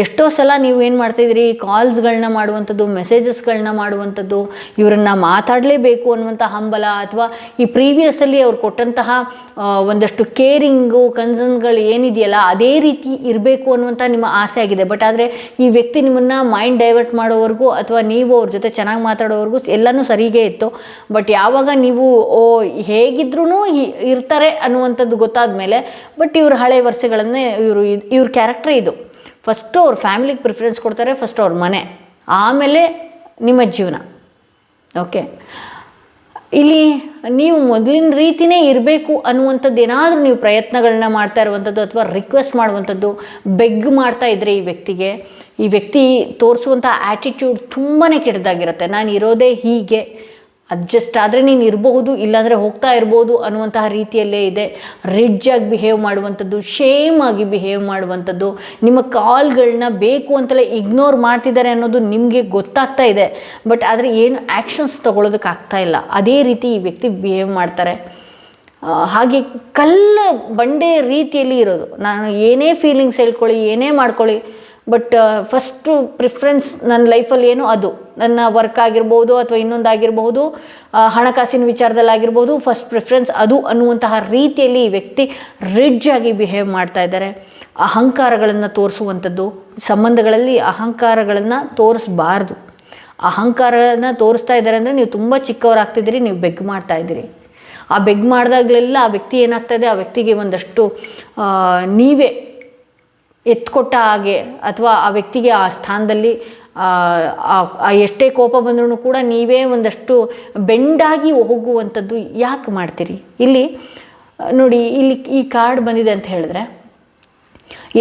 ಎಷ್ಟೋ ಸಲ ನೀವು ಏನು ಮಾಡ್ತಾಯಿದ್ದೀರಿ, ಕಾಲ್ಸ್ಗಳನ್ನ ಮಾಡುವಂಥದ್ದು, ಮೆಸೇಜಸ್ಗಳನ್ನ ಮಾಡುವಂಥದ್ದು, ಇವರನ್ನು ಮಾತಾಡಲೇಬೇಕು ಅನ್ನುವಂಥ ಹಂಬಲ, ಅಥವಾ ಈ ಪ್ರೀವಿಯಸ್ಸಲ್ಲಿ ಅವ್ರು ಕೊಟ್ಟಂತಹ ಒಂದಷ್ಟು ಕೇರಿಂಗು ಕನ್ಸರ್ನ್ಗಳು ಏನಿದೆಯಲ್ಲ ಅದೇ ರೀತಿ ಇರಬೇಕು ಅನ್ನುವಂಥ ನಿಮ್ಮ ಆಸೆ ಆಗಿದೆ. ಬಟ್ ಆದರೆ ಈ ವ್ಯಕ್ತಿ ನಿಮ್ಮನ್ನು ಮೈಂಡ್ ಡೈವರ್ಟ್ ಮಾಡೋವರೆಗೂ, ಅಥವಾ ನೀವು ಅವ್ರ ಜೊತೆ ಚೆನ್ನಾಗಿ ಮಾತಾಡೋವರೆಗೂ ಎಲ್ಲನೂ ಸರಿಗೇ ಇತ್ತು. ಬಟ್ ಯಾವಾಗ ನೀವು ಹೇಗಿದ್ರೂ ಇರ್ತಾರೆ ಅನ್ನುವಂಥದ್ದು ಗೊತ್ತಾದ ಮೇಲೆ, ಬಟ್ ಇವ್ರ ಹಳೆ ವರ್ಷಗಳನ್ನೇ ಇವ್ರ ಕ್ಯಾರೆಕ್ಟರ್ ಇದು. ಫಸ್ಟು ಅವ್ರ ಫ್ಯಾಮಿಲಿಗೆ ಪ್ರಿಫರೆನ್ಸ್ ಕೊಡ್ತಾರೆ, ಫಸ್ಟ್ ಅವ್ರ ಮನೆ, ಆಮೇಲೆ ನಿಮ್ಮ ಜೀವನ. ಓಕೆ, ಇಲ್ಲಿ ನೀವು ಮೊದಲಿನ ರೀತಿಯೇ ಇರಬೇಕು ಅನ್ನುವಂಥದ್ದು ಏನಾದರೂ ನೀವು ಪ್ರಯತ್ನಗಳನ್ನ ಮಾಡ್ತಾ ಇರುವಂಥದ್ದು, ಅಥವಾ ರಿಕ್ವೆಸ್ಟ್ ಮಾಡುವಂಥದ್ದು, ಬೆಗ್ ಮಾಡ್ತಾ ಇದ್ದರೆ ಈ ವ್ಯಕ್ತಿ ತೋರಿಸುವಂಥ ಆ್ಯಟಿಟ್ಯೂಡ್ ತುಂಬಾ ಕೆಟ್ಟದಾಗಿರುತ್ತೆ. ನಾನು ಇರೋದೇ ಹೀಗೆ, ಅಡ್ಜಸ್ಟ್ ಆದರೆ ನೀನು ಇರಬಹುದು, ಇಲ್ಲಾಂದರೆ ಹೋಗ್ತಾ ಇರ್ಬೋದು ಅನ್ನುವಂತಹ ರೀತಿಯಲ್ಲೇ ಇದೆ. ರಿಡ್ಜಾಗಿ ಬಿಹೇವ್ ಮಾಡುವಂಥದ್ದು, ಶೇಮ್ ಆಗಿ ಬಿಹೇವ್ ಮಾಡುವಂಥದ್ದು, ನಿಮ್ಮ ಕಾಲ್ಗಳನ್ನ ಬೇಕು ಅಂತಲೇ ಇಗ್ನೋರ್ ಮಾಡ್ತಿದ್ದಾರೆ ಅನ್ನೋದು ನಿಮಗೆ ಗೊತ್ತಾಗ್ತಾ ಇದೆ. ಬಟ್ ಆದರೆ ಏನು ಆ್ಯಕ್ಷನ್ಸ್ ತೊಗೊಳೋದಕ್ಕಾಗ್ತಾ ಇಲ್ಲ. ಅದೇ ರೀತಿ ಈ ವ್ಯಕ್ತಿ ಬಿಹೇವ್ ಮಾಡ್ತಾರೆ. ಹಾಗೆ ಬಂಡೆ ರೀತಿಯಲ್ಲಿ ಇರೋದು. ನಾನು ಏನೇ ಫೀಲಿಂಗ್ಸ್ ಹೇಳ್ಕೊಳ್ಳಿ, ಏನೇ ಮಾಡ್ಕೊಳ್ಳಿ, ಬಟ್ ಫಸ್ಟು ಪ್ರಿಫರೆನ್ಸ್ ನನ್ನ ಲೈಫಲ್ಲಿ ಏನೋ ಅದು ನನ್ನ ವರ್ಕ್ ಆಗಿರ್ಬೋದು, ಅಥವಾ ಇನ್ನೊಂದಾಗಿರ್ಬೋದು, ಹಣಕಾಸಿನ ವಿಚಾರದಲ್ಲಾಗಿರ್ಬೋದು, ಫಸ್ಟ್ ಪ್ರಿಫರೆನ್ಸ್ ಅದು ಅನ್ನುವಂತಹ ರೀತಿಯಲ್ಲಿ ಈ ವ್ಯಕ್ತಿ ರಿಡ್ಜ್ ಆಗಿ ಬಿಹೇವ್ ಮಾಡ್ತಾ ಇದ್ದಾರೆ. ಅಹಂಕಾರಗಳನ್ನು ತೋರಿಸುವಂಥದ್ದು, ಸಂಬಂಧಗಳಲ್ಲಿ ಅಹಂಕಾರಗಳನ್ನು ತೋರಿಸಬಾರ್ದು. ಅಹಂಕಾರನ ತೋರಿಸ್ತಾ ಇದ್ದಾರೆ ಅಂದರೆ ನೀವು ತುಂಬ ಚಿಕ್ಕವರಾಗ್ತಿದ್ದೀರಿ, ನೀವು ಬೆಗ್ ಮಾಡ್ತಾ ಇದ್ದೀರಿ. ಆ ಬೆಗ್ ಮಾಡಿದಾಗಲೆಲ್ಲ ಆ ವ್ಯಕ್ತಿ ಏನಾಗ್ತಾಯಿದೆ, ಆ ವ್ಯಕ್ತಿಗೆ ಒಂದಷ್ಟು ನೀವೇ ಎತ್ಕೊಟ್ಟ ಹಾಗೆ, ಅಥವಾ ಆ ವ್ಯಕ್ತಿಗೆ ಆ ಸ್ಥಾನದಲ್ಲಿ ಎಷ್ಟೇ ಕೋಪ ಬಂದ್ರೂ ಕೂಡ ನೀವೇ ಒಂದಷ್ಟು ಬೆಂಡಾಗಿ ಹೋಗುವಂಥದ್ದು ಯಾಕೆ ಮಾಡ್ತೀರಿ? ಇಲ್ಲಿ ನೋಡಿ, ಇಲ್ಲಿ ಈ ಕಾರ್ಡ್ ಬಂದಿದೆ ಅಂತ ಹೇಳಿದ್ರೆ,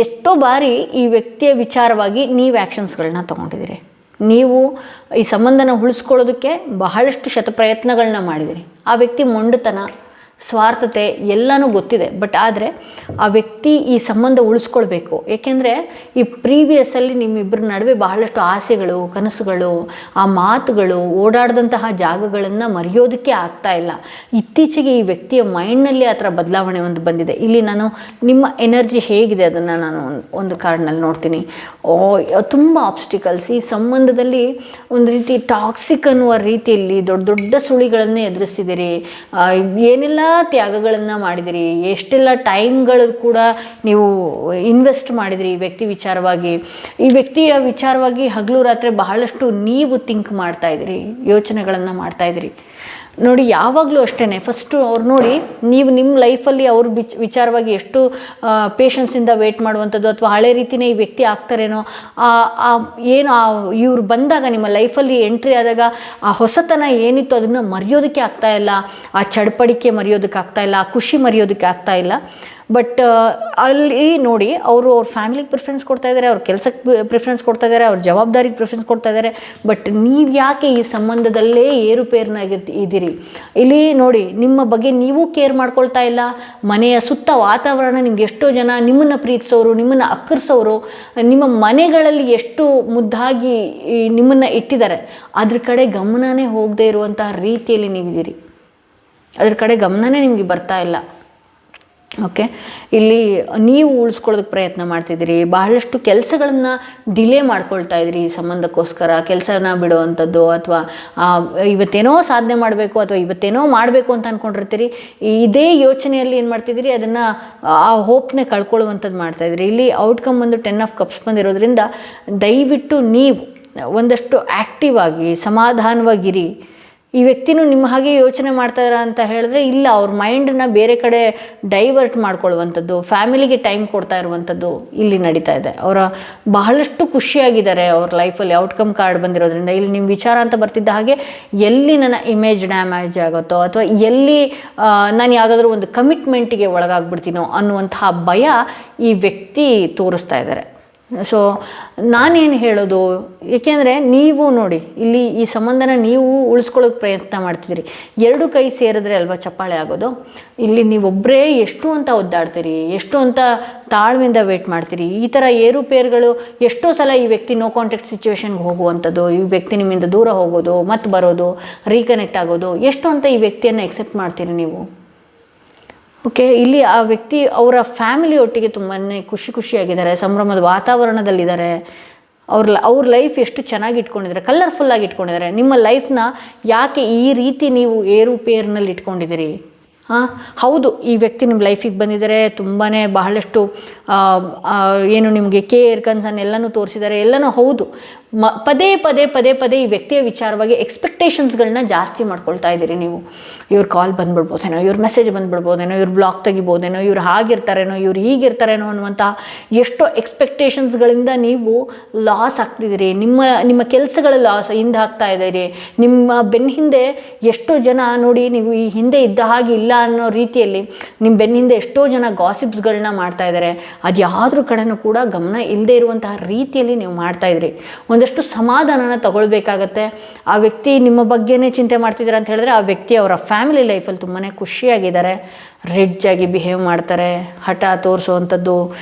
ಎಷ್ಟೋ ಬಾರಿ ಈ ವ್ಯಕ್ತಿಯ ವಿಚಾರವಾಗಿ ನೀವು ಆ್ಯಕ್ಷನ್ಸ್ಗಳನ್ನ ತೊಗೊಂಡಿದ್ದೀರಿ. ನೀವು ಈ ಸಂಬಂಧನ ಉಳಿಸ್ಕೊಳ್ಳೋದಕ್ಕೆ ಬಹಳಷ್ಟು ಶತಪ್ರಯತ್ನಗಳನ್ನ ಮಾಡಿದಿರಿ. ಆ ವ್ಯಕ್ತಿ ಮೊಂಡುತನ, ಸ್ವಾರ್ಥತೆ ಎಲ್ಲನೂ ಗೊತ್ತಿದೆ. ಬಟ್ ಆದರೆ ಆ ವ್ಯಕ್ತಿ ಈ ಸಂಬಂಧ ಉಳಿಸ್ಕೊಳ್ಬೇಕು. ಏಕೆಂದರೆ ಈ ಪ್ರೀವಿಯಸ್ಸಲ್ಲಿ ನಿಮ್ಮಿಬ್ಬರ ನಡುವೆ ಬಹಳಷ್ಟು ಆಸೆಗಳು, ಕನಸುಗಳು, ಆ ಮಾತುಗಳು, ಓಡಾಡಿದಂತಹ ಜಾಗಗಳನ್ನು ಮರೆಯೋದಕ್ಕೆ ಆಗ್ತಾ ಇಲ್ಲ. ಇತ್ತೀಚೆಗೆ ಈ ವ್ಯಕ್ತಿಯ ಮೈಂಡ್ನಲ್ಲಿ ಆ ಥರ ಬದಲಾವಣೆ ಒಂದು ಬಂದಿದೆ. ಇಲ್ಲಿ ನಾನು ನಿಮ್ಮ ಎನರ್ಜಿ ಹೇಗಿದೆ ಅದನ್ನು ನಾನು ಒಂದು ಕಾರ್ಡ್ನಲ್ಲಿ ನೋಡ್ತೀನಿ. ತುಂಬ ಆಬ್ಸ್ಟಿಕಲ್ಸ್, ಈ ಸಂಬಂಧದಲ್ಲಿ ಒಂದು ರೀತಿ ಟಾಕ್ಸಿಕ್ ಅನ್ನುವ ರೀತಿಯಲ್ಲಿ ದೊಡ್ಡ ದೊಡ್ಡ ಸುಳಿಗಳನ್ನೇ ಎದುರಿಸಿದಿರಿ. ಏನೆಲ್ಲ ತ್ಯಾಗಗಳನ್ನು ಮಾಡಿದಿರಿ, ಎಷ್ಟೆಲ್ಲ ಟೈಮ್ಗಳು ಕೂಡ ನೀವು ಇನ್ವೆಸ್ಟ್ ಮಾಡಿದಿರಿ ಈ ವ್ಯಕ್ತಿ ವಿಚಾರವಾಗಿ. ಈ ವ್ಯಕ್ತಿಯ ವಿಚಾರವಾಗಿ ಹಗಲು ರಾತ್ರಿ ಬಹಳಷ್ಟು ನೀವು ಥಿಂಕ್ ಮಾಡ್ತಾ ಇದ್ದೀರಿ, ಯೋಚನೆಗಳನ್ನು ಮಾಡ್ತಾ ಇದ್ದೀರಿ. ನೋಡಿ, ಯಾವಾಗಲೂ ಅಷ್ಟೇ, ಫಸ್ಟು ಅವ್ರು ನೋಡಿ, ನೀವು ನಿಮ್ಮ ಲೈಫಲ್ಲಿ ಅವ್ರ ವಿಚಾರವಾಗಿ ಎಷ್ಟು ಪೇಷನ್ಸಿಂದ ವೆಯ್ಟ್ ಮಾಡುವಂಥದ್ದು, ಅಥವಾ ಹಳೆ ರೀತಿಯೇ ಈ ವ್ಯಕ್ತಿ ಆಗ್ತಾರೇನೋ, ಏನು ಇವ್ರು ಬಂದಾಗ ನಿಮ್ಮ ಲೈಫಲ್ಲಿ ಎಂಟ್ರಿ ಆದಾಗ ಆ ಹೊಸತನ ಏನಿತ್ತು ಅದನ್ನು ಮರೆಯೋದಕ್ಕೆ ಆಗ್ತಾಯಿಲ್ಲ, ಆ ಚಡಪಡಿಕೆ ಮರೆಯೋದಕ್ಕೆ ಆಗ್ತಾಯಿಲ್ಲ, ಆ ಖುಷಿ ಮರೆಯೋದಕ್ಕೆ ಆಗ್ತಾಯಿಲ್ಲ. ಬಟ್ ಅಲ್ಲಿ ನೋಡಿ, ಅವರು ಅವ್ರ ಫ್ಯಾಮಿಲಿಗೆ ಪ್ರಿಫರೆನ್ಸ್ ಕೊಡ್ತಾ ಇದ್ದಾರೆ, ಅವ್ರ ಕೆಲಸಕ್ಕೆ ಪ್ರಿಫರೆನ್ಸ್ ಕೊಡ್ತಾ ಇದ್ದಾರೆ, ಅವ್ರ ಜವಾಬ್ದಾರಿಗೆ ಪ್ರಿಫರೆನ್ಸ್ ಕೊಡ್ತಾ ಇದ್ದಾರೆ. ಬಟ್ ನೀವು ಯಾಕೆ ಈ ಸಂಬಂಧದಲ್ಲೇ ಏರುಪೇರಿನಾಗಿದ್ದೀರಿ? ಇಲ್ಲಿ ನೋಡಿ, ನಿಮ್ಮ ಬಗ್ಗೆ ನೀವು ಕೇರ್ ಮಾಡ್ಕೊಳ್ತಾ ಇಲ್ಲ. ಮನೆಯ ಸುತ್ತ ವಾತಾವರಣ, ನಿಮ್ಗೆ ಎಷ್ಟೋ ಜನ ನಿಮ್ಮನ್ನು ಪ್ರೀತಿಸೋರು, ನಿಮ್ಮನ್ನು ಅಕ್ಕರ್ಸೋರು, ನಿಮ್ಮ ಮನೆಗಳಲ್ಲಿ ಎಷ್ಟು ಮುದ್ದಾಗಿ ನಿಮ್ಮನ್ನು ಇಟ್ಟಿದ್ದಾರೆ, ಅದ್ರ ಕಡೆ ಗಮನನೇ ಹೋಗದೇ ಇರುವಂತಹ ರೀತಿಯಲ್ಲಿ ನೀವಿದ್ದೀರಿ. ಅದ್ರ ಕಡೆ ಗಮನನೇ ನಿಮಗೆ ಬರ್ತಾ ಇಲ್ಲ. ಓಕೆ, ಇಲ್ಲಿ ನೀವು ಉಳಿಸ್ಕೊಳ್ಳೋದಕ್ಕೆ ಪ್ರಯತ್ನ ಮಾಡ್ತಿದ್ದೀರಿ, ಬಹಳಷ್ಟು ಕೆಲಸಗಳನ್ನು ಡಿಲೇ ಮಾಡ್ಕೊಳ್ತಾ ಇದ್ದೀರಿ ಈ ಸಂಬಂಧಕ್ಕೋಸ್ಕರ. ಕೆಲಸನ ಬಿಡುವಂಥದ್ದು, ಅಥವಾ ಇವತ್ತೇನೋ ಸಾಧನೆ ಮಾಡಬೇಕು ಅಥವಾ ಇವತ್ತೇನೋ ಮಾಡಬೇಕು ಅಂತ ಅಂದ್ಕೊಂಡಿರ್ತೀರಿ. ಇದೇ ಯೋಚನೆಯಲ್ಲಿ ಏನು ಮಾಡ್ತಿದ್ದೀರಿ, ಅದನ್ನು ಆ ಹೋಪ್ನೇ ಕಳ್ಕೊಳ್ಳುವಂಥದ್ದು ಮಾಡ್ತಾಯಿದ್ರಿ. ಇಲ್ಲಿ ಔಟ್ಕಮ್ ಒಂದು 10 ಆಫ್ ಕಪ್ಸ್ ಬಂದಿರೋದ್ರಿಂದ ದಯವಿಟ್ಟು ನೀವು ಒಂದಷ್ಟು ಆ್ಯಕ್ಟಿವ್ ಆಗಿ ಸಮಾಧಾನವಾಗಿರಿ. ಈ ವ್ಯಕ್ತಿನೂ ನಿಮ್ಮ ಹಾಗೆ ಯೋಚನೆ ಮಾಡ್ತಾರ ಅಂತ ಹೇಳಿದ್ರೆ ಇಲ್ಲ, ಅವ್ರ ಮೈಂಡನ್ನ ಬೇರೆ ಕಡೆ ಡೈವರ್ಟ್ ಮಾಡ್ಕೊಳ್ಳುವಂಥದ್ದು, ಫ್ಯಾಮಿಲಿಗೆ ಟೈಮ್ ಕೊಡ್ತಾ ಇರುವಂಥದ್ದು ಇಲ್ಲಿ ನಡೀತಾ ಇದೆ. ಅವರ ಬಹಳಷ್ಟು ಖುಷಿಯಾಗಿದ್ದಾರೆ ಅವ್ರ ಲೈಫಲ್ಲಿ. ಔಟ್ಕಮ್ ಕಾರ್ಡ್ ಬಂದಿರೋದ್ರಿಂದ ಇಲ್ಲಿ ನಿಮ್ಮ ವಿಚಾರ ಅಂತ ಬರ್ತಿದ್ದ ಹಾಗೆ ಎಲ್ಲಿ ನನ್ನ ಇಮೇಜ್ ಡ್ಯಾಮೇಜ್ ಆಗುತ್ತೋ ಅಥವಾ ಎಲ್ಲಿ ನಾನು ಯಾವುದಾದ್ರೂ ಒಂದು ಕಮಿಟ್ಮೆಂಟಿಗೆ ಒಳಗಾಗ್ಬಿಡ್ತೀನೋ ಅನ್ನುವಂತಹ ಭಯ ಈ ವ್ಯಕ್ತಿ ತೋರಿಸ್ತಾ ಇದ್ದಾರೆ. ಸೊ ನಾನೇನು ಹೇಳೋದು, ಏಕೆಂದರೆ ನೀವು ನೋಡಿ ಇಲ್ಲಿ ಈ ಸಂಬಂಧನ ನೀವು ಉಳಿಸ್ಕೊಳ್ಳೋಕೆ ಪ್ರಯತ್ನ ಮಾಡ್ತಿದ್ದೀರಿ. 2 ಕೈ ಸೇರಿದ್ರೆ ಅಲ್ವಾ ಚಪ್ಪಾಳೆ ಆಗೋದು. ಇಲ್ಲಿ ನೀವೊಬ್ಬರೇ ಎಷ್ಟು ಅಂತ ಒದ್ದಾಡ್ತೀರಿ, ಎಷ್ಟು ಅಂತ ತಾಳ್ಮೆಯಿಂದ ವೇಟ್ ಮಾಡ್ತೀರಿ. ಈ ಥರ ಏರುಪೇರುಗಳು ಎಷ್ಟೋ ಸಲ ಈ ವ್ಯಕ್ತಿ ನೋ ಕಾಂಟ್ಯಾಕ್ಟ್ ಸಿಚುವೇಶನ್ಗೆ ಹೋಗುವಂಥದ್ದು, ಈ ವ್ಯಕ್ತಿ ನಿಮ್ಮಿಂದ ದೂರ ಹೋಗೋದು, ಮತ್ತೆ ಬರೋದು, ರೀಕನೆಕ್ಟ್ ಆಗೋದು, ಎಷ್ಟು ಅಂತ ಈ ವ್ಯಕ್ತಿಯನ್ನು ಎಕ್ಸೆಪ್ಟ್ ಮಾಡ್ತೀರಿ ನೀವು. ಓಕೆ, ಇಲ್ಲಿ ಆ ವ್ಯಕ್ತಿ ಅವರ ಫ್ಯಾಮಿಲಿ ಒಟ್ಟಿಗೆ ತುಂಬಾ ಖುಷಿಯಾಗಿದ್ದಾರೆ, ಸಂಭ್ರಮದ ವಾತಾವರಣದಲ್ಲಿದ್ದಾರೆ. ಅವ್ರ ಲೈಫ್ ಎಷ್ಟು ಚೆನ್ನಾಗಿ ಇಟ್ಕೊಂಡಿದ್ದಾರೆ, ಕಲರ್ಫುಲ್ಲಾಗಿ ಇಟ್ಕೊಂಡಿದ್ದಾರೆ. ನಿಮ್ಮ ಲೈಫ್ನ ಯಾಕೆ ಈ ರೀತಿ ನೀವು ಏರುಪೇರಿನಲ್ಲಿ ಇಟ್ಕೊಂಡಿದ್ದೀರಿ? ಹೌದು, ಈ ವ್ಯಕ್ತಿ ನಿಮ್ಮ ಲೈಫಿಗೆ ಬಂದಿದ್ದಾರೆ, ತುಂಬಾ ಬಹಳಷ್ಟು ಏನು ನಿಮಗೆ ಕೇರ್ ಕನ್ಸರ್ನ್ ಎಲ್ಲನೂ ತೋರಿಸಿದ್ದಾರೆ, ಎಲ್ಲನೂ ಹೌದು. ಪದೇ ಪದೇ ಈ ವ್ಯಕ್ತಿಯ ವಿಚಾರವಾಗಿ ಎಕ್ಸ್ಪೆಕ್ಟೇಷನ್ಸ್ಗಳನ್ನ ಜಾಸ್ತಿ ಮಾಡ್ಕೊಳ್ತಾ ಇದ್ದೀರಿ ನೀವು. ಇವ್ರ ಕಾಲ್ ಬಂದುಬಿಡ್ಬೋದೇನೋ, ಇವ್ರ ಮೆಸೇಜ್ ಬಂದುಬಿಡ್ಬೋದೇನೋ, ಇವ್ರ ಬ್ಲಾಗ್ ತೆಗಿಬೋದೇನೋ, ಇವ್ರು ಹಾಗಿರ್ತಾರೇನೋ, ಇವ್ರು ಹೀಗಿರ್ತಾರೇನೋ ಅನ್ನುವಂಥ ಎಷ್ಟೋ ಎಕ್ಸ್ಪೆಕ್ಟೇಷನ್ಸ್ಗಳಿಂದ ನೀವು ಲಾಸ್ ಆಗ್ತಿದ್ದೀರಿ. ನಿಮ್ಮ ಕೆಲಸಗಳ ಲಾಸ್ ಹಿಂದೆ ಹಾಕ್ತಾ ಇದ್ದೀರಿ. ನಿಮ್ಮ ಬೆನ್ನ ಹಿಂದೆ ಎಷ್ಟೋ ಜನ ನೋಡಿ, ನೀವು ಈ ಹಿಂದೆ ಇದ್ದ ಹಾಗೆ ಇಲ್ಲ ಅನ್ನೋ ರೀತಿಯಲ್ಲಿ ನಿಮ್ಮ ಬೆನ್ನ ಹಿಂದೆ ಎಷ್ಟೋ ಜನ ಗಾಸಿಪ್ಸ್ಗಳನ್ನ ಮಾಡ್ತಾ ಇದ್ದಾರೆ. ಅದು ಯಾವುದ್ರ ಕಡೆನೂ ಕೂಡ ಗಮನ ಇಲ್ಲದೆ ಇರುವಂತಹ ರೀತಿಯಲ್ಲಿ ನೀವು ಮಾಡ್ತಾಯಿದ್ರಿ. ಒಂದಷ್ಟು ಸಮಾಧಾನನ ತಗೊಳ್ಬೇಕಾಗತ್ತೆ. ಆ ವ್ಯಕ್ತಿ ನಿಮ್ಮ ಬಗ್ಗೆನೇ ಚಿಂತೆ ಮಾಡ್ತಿದ್ದಾರೆ ಅಂತ ಹೇಳಿದ್ರೆ, ಆ ವ್ಯಕ್ತಿ ಅವರ ಫ್ಯಾಮಿಲಿ ಲೈಫಲ್ಲಿ ತುಂಬಾ ಖುಷಿಯಾಗಿದ್ದಾರೆ, ರಿಡ್ಜ್ ಆಗಿ ಬಿಹೇವ್ ಮಾಡ್ತಾರೆ, ಹಠ ತೋರಿಸುವಂಥದ್ದು,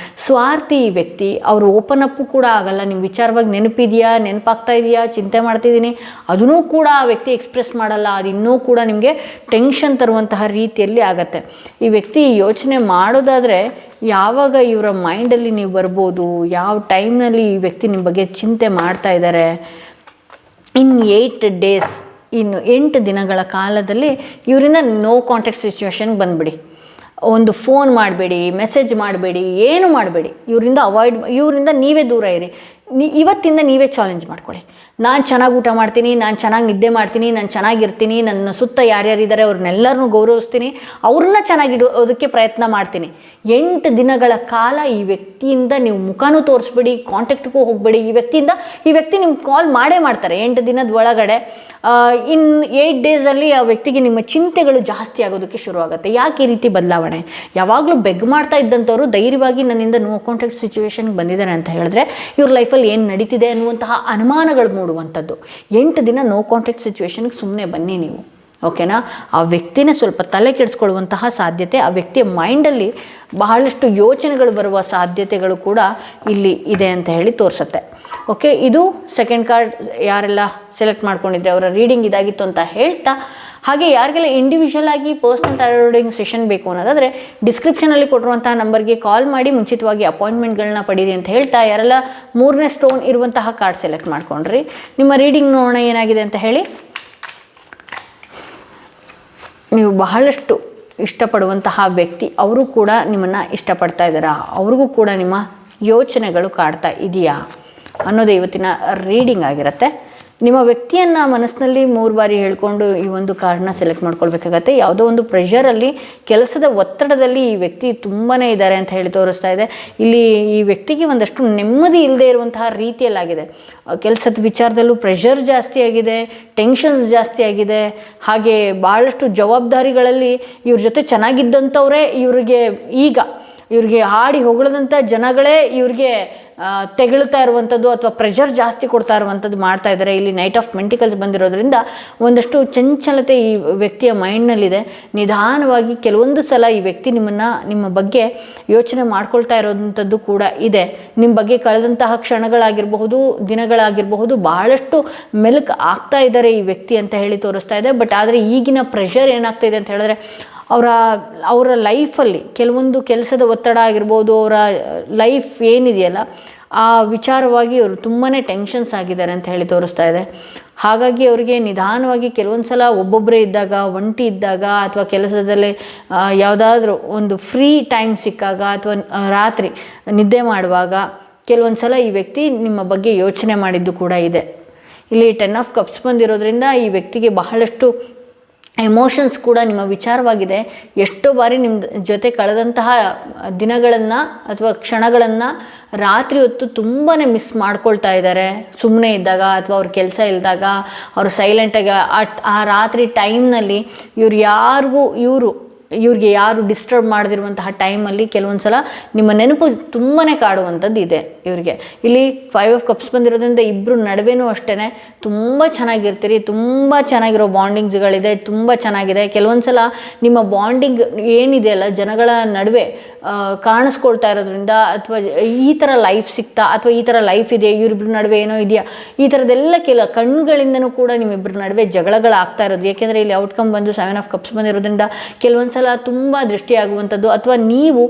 ಸ್ವಾರ್ಥಿ ಈ ವ್ಯಕ್ತಿ. ಅವರು ಓಪನ್ ಅಪ್ಪು ಕೂಡ ಆಗಲ್ಲ. ನಿಮ್ಮ ವಿಚಾರವಾಗಿ ನೆನಪಾಗ್ತಾ ಇದೆಯಾ, ಚಿಂತೆ ಮಾಡ್ತಿದ್ದೀನಿ ಅದನ್ನೂ ಕೂಡ ಆ ವ್ಯಕ್ತಿ ಎಕ್ಸ್ಪ್ರೆಸ್ ಮಾಡಲ್ಲ. ಅದು ಇನ್ನೂ ಕೂಡ ನಿಮಗೆ ಟೆನ್ಷನ್ ತರುವಂತಹ ರೀತಿಯಲ್ಲಿ ಆಗತ್ತೆ. ಈ ವ್ಯಕ್ತಿ ಯೋಚನೆ ಮಾಡೋದಾದರೆ ಯಾವಾಗ ಇವರ ಮೈಂಡಲ್ಲಿ ನೀವು ಬರ್ಬೋದು, ಯಾವ ಟೈಮ್ನಲ್ಲಿ ಈ ವ್ಯಕ್ತಿ ನಿಮ್ಮ ಬಗ್ಗೆ ಚಿಂತೆ ಮಾಡ್ತಾ ಇದ್ದಾರೆ, ಇನ್ 8 ಡೇಸ್, ಇನ್ನು 8 ದಿನಗಳ ಕಾಲದಲ್ಲಿ ಇವರಿಂದ ನೋ ಕಾಂಟ್ಯಾಕ್ಟ್ ಸಿಚುವೇಶನ್ಗೆ ಬಂದುಬಿಡಿ. ಒಂದು ಫೋನ್ ಮಾಡಬೇಡಿ, ಮೆಸೇಜ್ ಮಾಡಬೇಡಿ, ಏನು ಮಾಡಬೇಡಿ. ಇವರಿಂದ ನೀವೇ ದೂರ ಇರಿ. ಇವತ್ತಿಂದ ನೀವೇ ಚಾಲೆಂಜ್ ಮಾಡ್ಕೊಳ್ಳಿ. ನಾನು ಚೆನ್ನಾಗಿ ಊಟ ಮಾಡ್ತೀನಿ, ನಾನು ಚೆನ್ನಾಗಿ ನಿದ್ದೆ ಮಾಡ್ತೀನಿ, ನಾನು ಚೆನ್ನಾಗಿರ್ತೀನಿ, ನನ್ನ ಸುತ್ತ ಯಾರ್ಯಾರಿದ್ದಾರೆ ಅವ್ರನ್ನೆಲ್ಲರನ್ನೂ ಗೌರವಿಸ್ತೀನಿ, ಅವ್ರನ್ನ ಚೆನ್ನಾಗಿಡೋದಕ್ಕೆ ಪ್ರಯತ್ನ ಮಾಡ್ತೀನಿ. 8 ದಿನಗಳ ಕಾಲ ಈ ವ್ಯಕ್ತಿಯಿಂದ ನೀವು ಮುಖನೂ ತೋರಿಸ್ಬೇಡಿ, ಕಾಂಟ್ಯಾಕ್ಟ್ಗೂ ಹೋಗಬೇಡಿ. ಈ ವ್ಯಕ್ತಿ ನಿಮ್ಗೆ ಕಾಲ್ ಮಾಡೇ ಮಾಡ್ತಾರೆ 8 ದಿನದ ಒಳಗಡೆ. ಇನ್ 8 ಡೇಸಲ್ಲಿ ಆ ವ್ಯಕ್ತಿಗೆ ನಿಮ್ಮ ಚಿಂತೆಗಳು ಜಾಸ್ತಿ ಆಗೋದಕ್ಕೆ ಶುರು ಆಗುತ್ತೆ. ಯಾಕೆ ಈ ರೀತಿ ಬದಲಾವಣೆ? ಯಾವಾಗಲೂ ಬೆಗ್ ಮಾಡ್ತಾ ಇದ್ದಂಥವ್ರು ಧೈರ್ಯವಾಗಿ ನನ್ನಿಂದ ನೋ ಕಾಂಟ್ಯಾಕ್ಟ್ ಸಿಚುವೇಶನ್ಗೆ ಬಂದಿದ್ದಾರೆ ಅಂತ ಹೇಳಿದ್ರೆ ಇವ್ರ ಲೈಫಲ್ಲಿ ಏನು ನಡೀತಿದೆ ಅನ್ನುವಂತಹ ಅನುಮಾನಗಳು ಮೂಡುವಂಥದ್ದು. 8 ದಿನ ನೋ ಕಾಂಟ್ಯಾಕ್ಟ್ ಸಿಚುವೇಶನ್ಗೆ ಸುಮ್ಮನೆ ಬನ್ನಿ ನೀವು, ಓಕೆನಾ? ಆ ವ್ಯಕ್ತಿನೇ ಸ್ವಲ್ಪ ತಲೆ ಕೆಡಿಸ್ಕೊಳ್ಳುವಂತಹ ಸಾಧ್ಯತೆ, ಆ ವ್ಯಕ್ತಿಯ ಮೈಂಡಲ್ಲಿ ಬಹಳಷ್ಟು ಯೋಚನೆಗಳು ಬರುವ ಸಾಧ್ಯತೆಗಳು ಕೂಡ ಇಲ್ಲಿ ಇದೆ ಅಂತ ಹೇಳಿ ತೋರಿಸುತ್ತೆ. ಓಕೆ, ಇದು ಸೆಕೆಂಡ್ ಕಾರ್ಡ್. ಯಾರೆಲ್ಲ ಸೆಲೆಕ್ಟ್ ಮಾಡ್ಕೊಂಡಿದ್ರೆ ಅವರ ರೀಡಿಂಗ್ ಇದಾಗಿತ್ತು ಅಂತ ಹೇಳ್ತಾ, ಹಾಗೆ ಯಾರಿಗೆಲ್ಲ ಇಂಡಿವಿಜುವಲ್ ಆಗಿ ಪರ್ಸ್ನಲ್ ಟಾರೋ ರೀಡಿಂಗ್ ಸೆಷನ್ ಬೇಕು ಅನ್ನೋದಾದರೆ ಡಿಸ್ಕ್ರಿಪ್ಷನಲ್ಲಿ ಕೊಟ್ಟಿರುವಂತಹ ನಂಬರ್ಗೆ ಕಾಲ್ ಮಾಡಿ ಮುಂಚಿತವಾಗಿ ಅಪಾಯಿಂಟ್ಮೆಂಟ್ಗಳನ್ನ ಪಡೀರಿ ಅಂತ ಹೇಳ್ತಾ, ಯಾರೆಲ್ಲ 3ನೇ ಸ್ಟೋನ್ ಇರುವಂತಹ ಕಾರ್ಡ್ ಸೆಲೆಕ್ಟ್ ಮಾಡ್ಕೊಂಡ್ರಿ, ನಿಮ್ಮ ರೀಡಿಂಗ್ ನೋಡೋಣ ಏನಾಗಿದೆ ಅಂತ ಹೇಳಿ. ನೀವು ಬಹಳಷ್ಟು ಇಷ್ಟಪಡುವಂತಹ ವ್ಯಕ್ತಿ, ಅವರು ಕೂಡ ನಿಮ್ಮನ್ನು ಇಷ್ಟಪಡ್ತಾ ಇದ್ದಾರಾ, ಅವ್ರಿಗೂ ಕೂಡ ನಿಮ್ಮ ಯೋಚನೆಗಳು ಕಾಡ್ತಾ ಇದೆಯಾ ಅನ್ನೋದು ಇವತ್ತಿನ ರೀಡಿಂಗ್ ಆಗಿರುತ್ತೆ. ನಿಮ್ಮ ವ್ಯಕ್ತಿಯನ್ನು ಮನಸ್ಸಿನಲ್ಲಿ 3 ಬಾರಿ ಹೇಳ್ಕೊಂಡು ಈ ಒಂದು ಕಾರ್ಡನ್ನ ಸೆಲೆಕ್ಟ್ ಮಾಡ್ಕೊಳ್ಬೇಕಾಗತ್ತೆ. ಯಾವುದೋ ಒಂದು ಪ್ರೆಷರಲ್ಲಿ, ಕೆಲಸದ ಒತ್ತಡದಲ್ಲಿ ಈ ವ್ಯಕ್ತಿ ತುಂಬಾ ಇದ್ದಾರೆ ಅಂತ ಹೇಳಿ ತೋರಿಸ್ತಾ ಇದೆ. ಇಲ್ಲಿ ಈ ವ್ಯಕ್ತಿಗೆ ಒಂದಷ್ಟು ನೆಮ್ಮದಿ ಇಲ್ಲದೆ ಇರುವಂತಹ ರೀತಿಯಲ್ಲಾಗಿದೆ. ಕೆಲಸದ ವಿಚಾರದಲ್ಲೂ ಪ್ರೆಷರ್ ಜಾಸ್ತಿ ಆಗಿದೆ, ಟೆನ್ಷನ್ಸ್ ಜಾಸ್ತಿ ಆಗಿದೆ. ಹಾಗೆ ಭಾಳಷ್ಟು ಜವಾಬ್ದಾರಿಗಳಲ್ಲಿ ಇವ್ರ ಜೊತೆ ಚೆನ್ನಾಗಿದ್ದಂಥವ್ರೆ ಇವ್ರಿಗೆ ಹಾಡಿ ಹೊಗಳದಂಥ ಜನಗಳೇ ಇವ್ರಿಗೆ ತೆಗಳ್ತಾ ಇರುವಂಥದ್ದು ಅಥವಾ ಪ್ರೆಷರ್ ಜಾಸ್ತಿ ಕೊಡ್ತಾ ಇರುವಂಥದ್ದು ಮಾಡ್ತಾ ಇದ್ದಾರೆ. ಇಲ್ಲಿ ನೈಟ್ ಆಫ್ ಮೆಂಟಿಕಲ್ಸ್ ಬಂದಿರೋದ್ರಿಂದ ಒಂದಷ್ಟು ಚಂಚಲತೆ ಈ ವ್ಯಕ್ತಿಯ ಮೈಂಡ್ನಲ್ಲಿದೆ. ನಿಧಾನವಾಗಿ ಕೆಲವೊಂದು ಸಲ ಈ ವ್ಯಕ್ತಿ ನಿಮ್ಮ ಬಗ್ಗೆ ಯೋಚನೆ ಮಾಡ್ಕೊಳ್ತಾ ಇರೋವಂಥದ್ದು ಕೂಡ ಇದೆ. ನಿಮ್ಮ ಬಗ್ಗೆ ಕಳೆದಂತಹ ಕ್ಷಣಗಳಾಗಿರಬಹುದು, ದಿನಗಳಾಗಿರಬಹುದು, ಬಹಳಷ್ಟು ಮೆಲುಕು ಆಗ್ತಾ ಇದ್ದಾರೆ ಈ ವ್ಯಕ್ತಿ ಅಂತ ಹೇಳಿ ತೋರಿಸ್ತಾ ಇದೆ. ಬಟ್ ಆದರೆ ಈಗಿನ ಪ್ರೆಷರ್ ಏನಾಗ್ತಾ ಇದೆ ಅಂತ ಹೇಳಿದ್ರೆ, ಅವರ ಅವರ ಲೈಫಲ್ಲಿ ಕೆಲವೊಂದು ಕೆಲಸದ ಒತ್ತಡ ಆಗಿರ್ಬೋದು, ಅವರ ಲೈಫ್ ಏನಿದೆಯಲ್ಲ ಆ ವಿಚಾರವಾಗಿ ಅವರು ತುಂಬಾ ಟೆನ್ಷನ್ಸ್ ಆಗಿದ್ದಾರೆ ಅಂತ ಹೇಳಿ ತೋರಿಸ್ತಾ ಇದೆ. ಹಾಗಾಗಿ ಅವರಿಗೆ ನಿಧಾನವಾಗಿ ಕೆಲವೊಂದು ಸಲ ಒಬ್ಬೊಬ್ಬರೇ ಇದ್ದಾಗ, ಒಂಟಿ ಇದ್ದಾಗ, ಅಥವಾ ಕೆಲಸದಲ್ಲಿ ಯಾವುದಾದ್ರೂ ಒಂದು ಫ್ರೀ ಟೈಮ್ ಸಿಕ್ಕಾಗ, ಅಥವಾ ರಾತ್ರಿ ನಿದ್ದೆ ಮಾಡುವಾಗ ಕೆಲವೊಂದು ಸಲ ಈ ವ್ಯಕ್ತಿ ನಿಮ್ಮ ಬಗ್ಗೆ ಯೋಚನೆ ಮಾಡಿದ್ದು ಕೂಡ ಇದೆ. ಇಲ್ಲಿ 10 ಆಫ್ ಕಪ್ಸ್ ಬಂದಿರೋದ್ರಿಂದ ಈ ವ್ಯಕ್ತಿಗೆ ಬಹಳಷ್ಟು ಎಮೋಷನ್ಸ್ ಕೂಡ ನಿಮ್ಮ ವಿಚಾರವಾಗಿದೆ. ಎಷ್ಟೋ ಬಾರಿ ನಿಮ್ಮ ಜೊತೆ ಕಳೆದಂತಹ ದಿನಗಳನ್ನು ಅಥವಾ ಕ್ಷಣಗಳನ್ನು ರಾತ್ರಿ ಹೊತ್ತು ತುಂಬಾ ಮಿಸ್ ಮಾಡ್ಕೊಳ್ತಾ ಇದ್ದಾರೆ. ಸುಮ್ಮನೆ ಇದ್ದಾಗ ಅಥವಾ ಅವ್ರ ಕೆಲಸ ಇಲ್ದಾಗ ಅವರು ಸೈಲೆಂಟಾಗಿ ಆ ರಾತ್ರಿ ಟೈಮ್ನಲ್ಲಿ ಇವ್ರಿಗೆ ಯಾರು ಡಿಸ್ಟರ್ಬ್ ಮಾಡದಿರುವಂತಹ ಟೈಮಲ್ಲಿ ಕೆಲವೊಂದು ಸಲ ನಿಮ್ಮ ನೆನಪು ತುಂಬಾ ಕಾಡುವಂಥದ್ದು ಇದೆ ಇವರಿಗೆ. ಇಲ್ಲಿ 5 ಆಫ್ ಕಪ್ಸ್ ಬಂದಿರೋದ್ರಿಂದ ಇಬ್ಬರು ನಡುವೆನೂ ಅಷ್ಟೇ ತುಂಬ ಚೆನ್ನಾಗಿರ್ತೀರಿ, ತುಂಬ ಚೆನ್ನಾಗಿರೋ ಬಾಂಡಿಂಗ್ಸ್ಗಳಿದೆ, ತುಂಬ ಚೆನ್ನಾಗಿದೆ. ಕೆಲವೊಂದು ಸಲ ನಿಮ್ಮ ಬಾಂಡಿಂಗ್ ಏನಿದೆಯಲ್ಲ ಜನಗಳ ನಡುವೆ ಕಾಣಿಸ್ಕೊಳ್ತಾ ಇರೋದ್ರಿಂದ, ಅಥವಾ ಈ ಥರ ಲೈಫ್ ಸಿಗ್ತಾ, ಅಥವಾ ಈ ಥರ ಲೈಫ್ ಇದೆ, ಇವರಿಬ್ಬರ ನಡುವೆ ಏನೋ ಇದೆಯಾ, ಈ ಥರದ್ದೆಲ್ಲ ಕಣ್ಣುಗಳಿಂದನೂ ಕೂಡ ನಿಮ್ಮಿಬ್ಬರ ನಡುವೆ ಜಗಳಗಳಾಗ್ತಾ ಇರೋದು. ಏಕೆಂದರೆ ಇಲ್ಲಿ ಔಟ್ಕಮ್ ಬಂದು 7 ಆಫ್ ಕಪ್ಸ್ ಬಂದಿರೋದ್ರಿಂದ ಕೆಲವೊಂದು ಸಲ ತುಂಬ ದೃಷ್ಟಿಯಾಗುವಂಥದ್ದು, ಅಥವಾ ನೀವು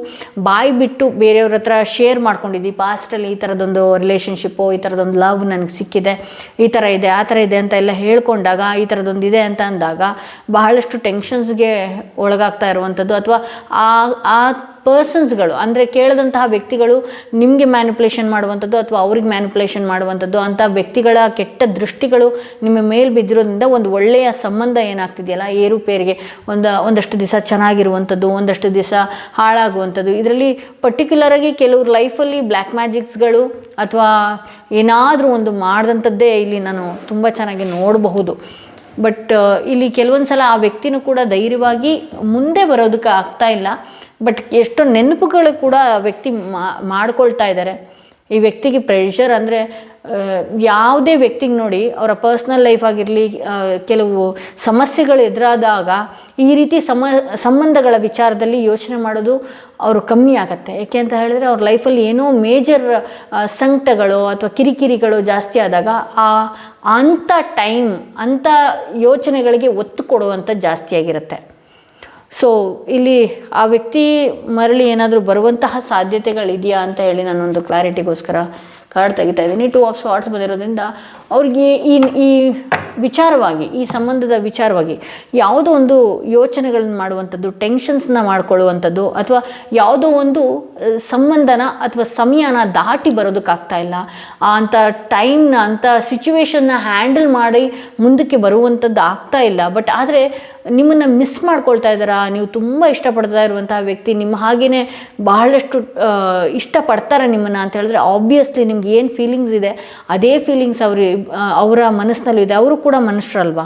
ಬಾಯಿ ಬಿಟ್ಟು ಬೇರೆಯವ್ರ ಹತ್ರ ಶೇರ್ ಮಾಡ್ಕೊಂಡಿದ್ದೀವಿ ಪಾಸ್ಟಲ್ಲಿ ಈ ಥರದೊಂದು ರಿಲೇಷನ್ಶಿಪ್ಪು, ಈ ಥರದೊಂದು ಲವ್ ನನಗೆ ಸಿಕ್ಕಿದೆ, ಈ ಥರ ಇದೆ, ಆ ಥರ ಇದೆ ಅಂತ ಎಲ್ಲ ಹೇಳ್ಕೊಂಡಾಗ, ಈ ಥರದೊಂದು ಇದೆ ಅಂತ ಅಂದಾಗ ಬಹಳಷ್ಟು ಟೆನ್ಷನ್ಸ್ಗೆ ಒಳಗಾಗ್ತಾ ಇರುವಂಥದ್ದು, ಅಥವಾ ಆ ಪರ್ಸನ್ಸ್ಗಳು ಅಂದರೆ ಕೇಳಿದಂತಹ ವ್ಯಕ್ತಿಗಳು ನಿಮಗೆ ಮ್ಯಾನಿಪುಲೇಷನ್ ಮಾಡುವಂಥದ್ದು ಅಥವಾ ಅವ್ರಿಗೆ ಮ್ಯಾನಿಪುಲೇಷನ್ ಮಾಡುವಂಥದ್ದು, ಅಂಥ ವ್ಯಕ್ತಿಗಳ ಕೆಟ್ಟ ದೃಷ್ಟಿಗಳು ನಿಮ್ಮ ಮೇಲೆ ಬಿದ್ದಿರೋದ್ರಿಂದ ಒಂದು ಒಳ್ಳೆಯ ಸಂಬಂಧ ಏನಾಗ್ತಿದೆಯಲ್ಲ ಏರುಪೇರಿಗೆ ಒಂದಷ್ಟು ದಿವಸ ಚೆನ್ನಾಗಿರುವಂಥದ್ದು, ಒಂದಷ್ಟು ದಿವಸ ಹಾಳಾಗುವಂಥದ್ದು. ಇದರಲ್ಲಿ ಪರ್ಟಿಕ್ಯುಲರಾಗಿ ಕೆಲವ್ರ ಲೈಫಲ್ಲಿ ಬ್ಲ್ಯಾಕ್ ಮ್ಯಾಜಿಕ್ಸ್ಗಳು ಅಥವಾ ಏನಾದರೂ ಒಂದು ಮಾಡಿದಂಥದ್ದೇ ಇಲ್ಲಿ ನಾನು ತುಂಬ ಚೆನ್ನಾಗಿ ನೋಡಬಹುದು. ಬಟ್ ಇಲ್ಲಿ ಕೆಲವೊಂದು ಸಲ ಆ ವ್ಯಕ್ತಿನೂ ಕೂಡ ಧೈರ್ಯವಾಗಿ ಮುಂದೆ ಬರೋದಕ್ಕೆ ಆಗ್ತಾ ಇಲ್ಲ. ಬಟ್ ಎಷ್ಟೋ ನೆನಪುಗಳು ಕೂಡ ವ್ಯಕ್ತಿ ಮಾಡ್ಕೊಳ್ತಾ ಇದ್ದಾರೆ. ಈ ವ್ಯಕ್ತಿಗೆ ಪ್ರೆಷರ್ ಅಂದರೆ ಯಾವುದೇ ವ್ಯಕ್ತಿಗೆ ನೋಡಿ ಅವರ ಪರ್ಸ್ನಲ್ ಲೈಫ್ ಆಗಿರಲಿ, ಕೆಲವು ಸಮಸ್ಯೆಗಳು ಎದುರಾದಾಗ ಈ ರೀತಿ ಸಂಬಂಧಗಳ ವಿಚಾರದಲ್ಲಿ ಯೋಚನೆ ಮಾಡೋದು ಅವರು ಕಮ್ಮಿ ಆಗುತ್ತೆ. ಏಕೆ ಅಂತ ಹೇಳಿದ್ರೆ ಅವ್ರ ಲೈಫಲ್ಲಿ ಏನೋ ಮೇಜರ್ ಸಂಕಟಗಳು ಅಥವಾ ಕಿರಿಕಿರಿಗಳು ಜಾಸ್ತಿ ಆದಾಗ ಅಂಥ ಅಂಥ ಯೋಚನೆಗಳಿಗೆ ಒತ್ತು ಕೊಡುವಂಥದ್ದು ಜಾಸ್ತಿ ಆಗಿರುತ್ತೆ. ಸೊ ಇಲ್ಲಿ ಆ ವ್ಯಕ್ತಿ ಮರಳಿ ಏನಾದರೂ ಬರುವಂತಹ ಸಾಧ್ಯತೆಗಳಿದೆಯಾ ಅಂತ ಹೇಳಿ ನಾನೊಂದು ಕ್ಲಾರಿಟಿಗೋಸ್ಕರ ಕಾರ್ಡ್ ತೆಗಿತಾ ಇದ್ದೀನಿ. 2 ಆಫ್ ಸ್ವಾರ್ಡ್ಸ್ ಬಂದಿರೋದ್ರಿಂದ ಅವ್ರಿಗೆ ಈ ವಿಚಾರವಾಗಿ, ಈ ಸಂಬಂಧದ ವಿಚಾರವಾಗಿ ಯಾವುದೋ ಒಂದು ಯೋಚನೆಗಳನ್ನು ಮಾಡುವಂಥದ್ದು, ಟೆನ್ಷನ್ಸ್ನ ಮಾಡ್ಕೊಳ್ಳುವಂಥದ್ದು, ಅಥವಾ ಯಾವುದೋ ಒಂದು ಸಂಬಂಧನ ಅಥವಾ ಸಮಯನ ದಾಟಿ ಬರೋದಕ್ಕಾಗ್ತಾ ಇಲ್ಲ, ಅಂಥ ಟೈಮ್ನ ಅಂಥ ಸಿಚುವೇಶನ್ನ ಹ್ಯಾಂಡಲ್ ಮಾಡಿ ಮುಂದಕ್ಕೆ ಬರುವಂಥದ್ದು ಆಗ್ತಾ ಇಲ್ಲ. ಬಟ್ ಆದರೆ ನಿಮ್ಮನ್ನು ಮಿಸ್ ಮಾಡ್ಕೊಳ್ತಾ ಇದ್ದಾರಾ, ನೀವು ತುಂಬ ಇಷ್ಟಪಡ್ತಾ ಇರುವಂತಹ ವ್ಯಕ್ತಿ ನಿಮ್ಮ ಹಾಗೆಯೇ ಬಹಳಷ್ಟು ಇಷ್ಟಪಡ್ತಾರೆ ನಿಮ್ಮನ್ನು ಅಂತ ಹೇಳಿದ್ರೆ ಆಬ್ವಿಯಸ್ಲಿ ನಿಮ್ಗೆ ಏನು ಫೀಲಿಂಗ್ಸ್ ಇದೆ ಅದೇ ಫೀಲಿಂಗ್ಸ್ ಅವರ ಮನಸ್ಸಿನಲ್ಲೂ ಇದೆ. ಅವರು ಕೂಡ ಮನುಷ್ಯರಲ್ವಾ,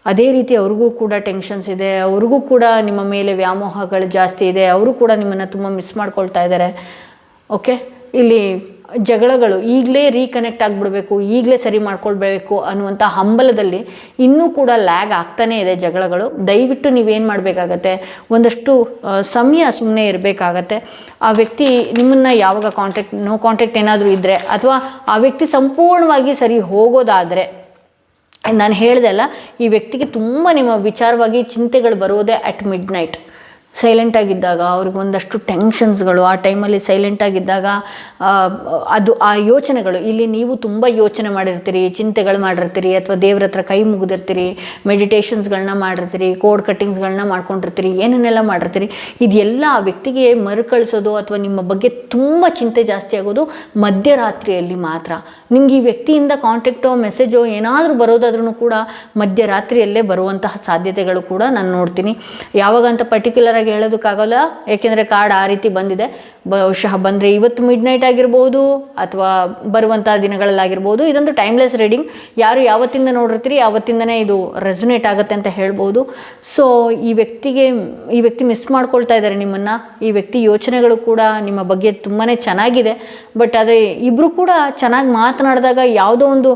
ಅದೇ ರೀತಿ ಅವ್ರಿಗೂ ಕೂಡ ಟೆನ್ಷನ್ಸ್ ಇದೆ, ಅವ್ರಿಗೂ ಕೂಡ ನಿಮ್ಮ ಮೇಲೆ ವ್ಯಾಮೋಹಗಳು ಜಾಸ್ತಿ ಇದೆ, ಅವರು ಕೂಡ ನಿಮ್ಮನ್ನು ತುಂಬ ಮಿಸ್ ಮಾಡ್ಕೊಳ್ತಾ ಇದ್ದಾರೆ. ಓಕೆ, ಇಲ್ಲಿ ಜಗಳಗಳು ಈಗಲೇ ರೀಕನೆಕ್ಟ್ ಆಗಿಬಿಡಬೇಕು, ಈಗಲೇ ಸರಿ ಮಾಡ್ಕೊಳ್ಬೇಕು ಅನ್ನುವಂಥ ಹಂಬಲದಲ್ಲಿ ಇನ್ನೂ ಕೂಡ ಲ್ಯಾಗ್ ಆಗ್ತಾನೇ ಇದೆ ಜಗಳಗಳು. ದಯವಿಟ್ಟು ನೀವೇನು ಮಾಡಬೇಕಾಗತ್ತೆ, ಒಂದಷ್ಟು ಸಮಯ ಸುಮ್ಮನೆ ಇರಬೇಕಾಗತ್ತೆ. ಆ ವ್ಯಕ್ತಿ ನಿಮ್ಮನ್ನು ಯಾವಾಗ ನೋ ಕಾಂಟ್ಯಾಕ್ಟ್ ಏನಾದರೂ ಇದ್ದರೆ, ಅಥವಾ ಆ ವ್ಯಕ್ತಿ ಸಂಪೂರ್ಣವಾಗಿ ಸರಿ ಹೋಗೋದಾದರೆ, ನಾನು ಹೇಳ್ದೆಲ್ಲ ಈ ವ್ಯಕ್ತಿಗೆ ತುಂಬ ನಿಮ್ಮ ವಿಚಾರವಾಗಿ ಚಿಂತೆಗಳು ಬರೋದೇ ಅಟ್ ಮಿಡ್ನೈಟ್. ಸೈಲೆಂಟಾಗಿದ್ದಾಗ ಅವ್ರಿಗೆ ಒಂದಷ್ಟು ಟೆನ್ಷನ್ಸ್ಗಳು, ಆ ಟೈಮಲ್ಲಿ ಸೈಲೆಂಟಾಗಿದ್ದಾಗ ಅದು ಆ ಯೋಚನೆಗಳು, ಇಲ್ಲಿ ನೀವು ತುಂಬ ಯೋಚನೆ ಮಾಡಿರ್ತೀರಿ, ಚಿಂತೆಗಳು ಮಾಡಿರ್ತೀರಿ, ಅಥವಾ ದೇವ್ರ ಹತ್ರ ಕೈ ಮುಗಿದಿರ್ತೀರಿ, ಮೆಡಿಟೇಷನ್ಸ್ಗಳನ್ನ ಮಾಡಿರ್ತೀರಿ, ಕೋಡ್ ಕಟ್ಟಿಂಗ್ಸ್ಗಳನ್ನ ಮಾಡ್ಕೊಂಡಿರ್ತೀರಿ, ಏನನ್ನೆಲ್ಲ ಮಾಡಿರ್ತೀರಿ. ಇದೆಲ್ಲ ಆ ವ್ಯಕ್ತಿಗೆ ಮರುಕಳಿಸೋದು ಅಥವಾ ನಿಮ್ಮ ಬಗ್ಗೆ ತುಂಬ ಚಿಂತೆ ಜಾಸ್ತಿ ಆಗೋದು ಮಧ್ಯರಾತ್ರಿಯಲ್ಲಿ ಮಾತ್ರ. ನಿಮ್ಗೆ ಈ ವ್ಯಕ್ತಿಯಿಂದ ಕಾಂಟ್ಯಾಕ್ಟೋ ಮೆಸೇಜೋ ಏನಾದರೂ ಬರೋದಾದ್ರೂ ಕೂಡ ಮಧ್ಯರಾತ್ರಿಯಲ್ಲೇ ಬರುವಂತಹ ಸಾಧ್ಯತೆಗಳು ಕೂಡ ನಾನು ನೋಡ್ತೀನಿ. ಯಾವಾಗಂತ ಪರ್ಟಿಕ್ಯುಲರ್ ಹೇಳೋದಕ್ಕಾಗಲ್ಲ, ಏಕೆಂದರೆ ಕಾರ್ಡ್ ಆ ರೀತಿ ಬಂದಿದೆ. ಬಹುಶಃ ಬಂದರೆ ಇವತ್ತು ಮಿಡ್ ನೈಟ್ ಆಗಿರ್ಬೋದು ಅಥವಾ ಬರುವಂಥ ದಿನಗಳಲ್ಲಾಗಿರ್ಬೋದು. ಇದೊಂದು ಟೈಮ್ಲೆಸ್ ರೀಡಿಂಗ್, ಯಾರು ಯಾವತ್ತಿಂದ ನೋಡಿರ್ತೀರಿ ಆವತ್ತಿಂದನೇ ಇದು ರೆಸೊನೇಟ್ ಆಗುತ್ತೆ ಅಂತ ಹೇಳ್ಬೋದು. ಸೊ ಈ ವ್ಯಕ್ತಿ ಮಿಸ್ ಮಾಡ್ಕೊಳ್ತಾ ಇದ್ದಾರೆ ನಿಮ್ಮನ್ನು. ಈ ವ್ಯಕ್ತಿ ಯೋಚನೆಗಳು ಕೂಡ ನಿಮ್ಮ ಬಗ್ಗೆ ತುಂಬಾ ಚೆನ್ನಾಗಿದೆ. ಬಟ್ ಆದರೆ ಇಬ್ಬರು ಕೂಡ ಚೆನ್ನಾಗಿ ಮಾತನಾಡಿದಾಗ ಯಾವುದೋ ಒಂದು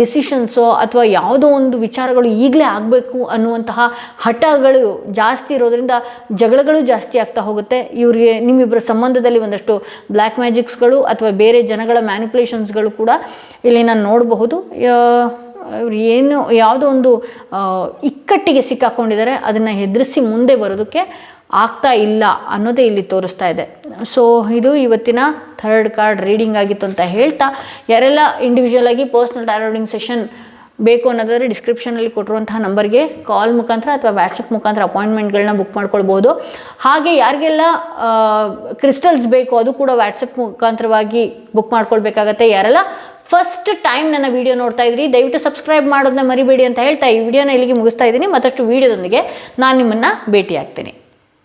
ಡಿಸಿಷನ್ಸೋ ಅಥವಾ ಯಾವುದೋ ಒಂದು ವಿಚಾರಗಳು ಈಗಲೇ ಆಗಬೇಕು ಅನ್ನುವಂತಹ ಹಠಗಳು ಜಾಸ್ತಿ ಇರೋದ್ರಿಂದ ಜಗಳಗಳು ಜಾಸ್ತಿ ಆಗ್ತಾ ಹೋಗುತ್ತೆ. ಇವರಿಗೆ ನಿಮ್ಮಿಬ್ಬರ ಸಂಬಂಧದಲ್ಲಿ ಒಂದಷ್ಟು ಬ್ಲ್ಯಾಕ್ ಮ್ಯಾಜಿಕ್ಸ್ಗಳು ಅಥವಾ ಬೇರೆ ಜನಗಳ ಮ್ಯಾನಿಪುಲೇಷನ್ಸ್ಗಳು ಕೂಡ ಇಲ್ಲಿ ನಾನು ನೋಡಬಹುದು. ಇವ್ರು ಏನು ಯಾವುದೋ ಒಂದು ಇಕ್ಕಟ್ಟಿಗೆ ಸಿಕ್ಕಾಕೊಂಡಿದ್ದಾರೆ, ಅದನ್ನು ಎದುರಿಸಿ ಮುಂದೆ ಬರೋದಕ್ಕೆ ಆಗ್ತಾ ಇಲ್ಲ ಅನ್ನೋದೇ ಇಲ್ಲಿ ತೋರಿಸ್ತಾ ಇದೆ. ಸೊ ಇದು ಇವತ್ತಿನ ಥರ್ಡ್ ಕಾರ್ಡ್ ರೀಡಿಂಗ್ ಆಗಿತ್ತು ಅಂತ ಹೇಳ್ತಾ, ಯಾರೆಲ್ಲ ಇಂಡಿವಿಜುವಲ್ ಆಗಿ ಪರ್ಸ್ನಲ್ ಟಾರೋ ರೀಡಿಂಗ್ ಸೆಷನ್ ಬೇಕು ಅನ್ನೋದಾದರೆ ಡಿಸ್ಕ್ರಿಪ್ಷನಲ್ಲಿ ಕೊಟ್ಟಿರುವಂತಹ ನಂಬರ್ಗೆ ಕಾಲ್ ಮುಖಾಂತರ ಅಥವಾ ವಾಟ್ಸಪ್ ಮುಖಾಂತರ ಅಪಾಯಿಂಟ್ಮೆಂಟ್ಗಳನ್ನ ಬುಕ್ ಮಾಡ್ಕೊಳ್ಬೋದು. ಹಾಗೆ ಯಾರಿಗೆಲ್ಲ ಕ್ರಿಸ್ಟಲ್ಸ್ ಬೇಕು ಅದು ಕೂಡ ವಾಟ್ಸಪ್ ಮುಖಾಂತರವಾಗಿ ಬುಕ್ ಮಾಡ್ಕೊಳ್ಬೇಕಾಗತ್ತೆ. ಯಾರೆಲ್ಲ ಫಸ್ಟ್ ಟೈಮ್ ನನ್ನ ವಿಡಿಯೋ ನೋಡ್ತಾ ಇದ್ರಿ ದಯವಿಟ್ಟು ಸಬ್ಸ್ಕ್ರೈಬ್ ಮಾಡೋದನ್ನ ಮರಿಬೇಡಿ ಅಂತ ಹೇಳ್ತಾ ಈ ವಿಡಿಯೋನ ಇಲ್ಲಿಗೆ ಮುಗಿಸ್ತಾ ಇದ್ದೀನಿ. ಮತ್ತಷ್ಟು ವಿಡಿಯೋದೊಂದಿಗೆ ನಾನು ನಿಮ್ಮನ್ನು ಭೇಟಿ ಆಗ್ತೀನಿ.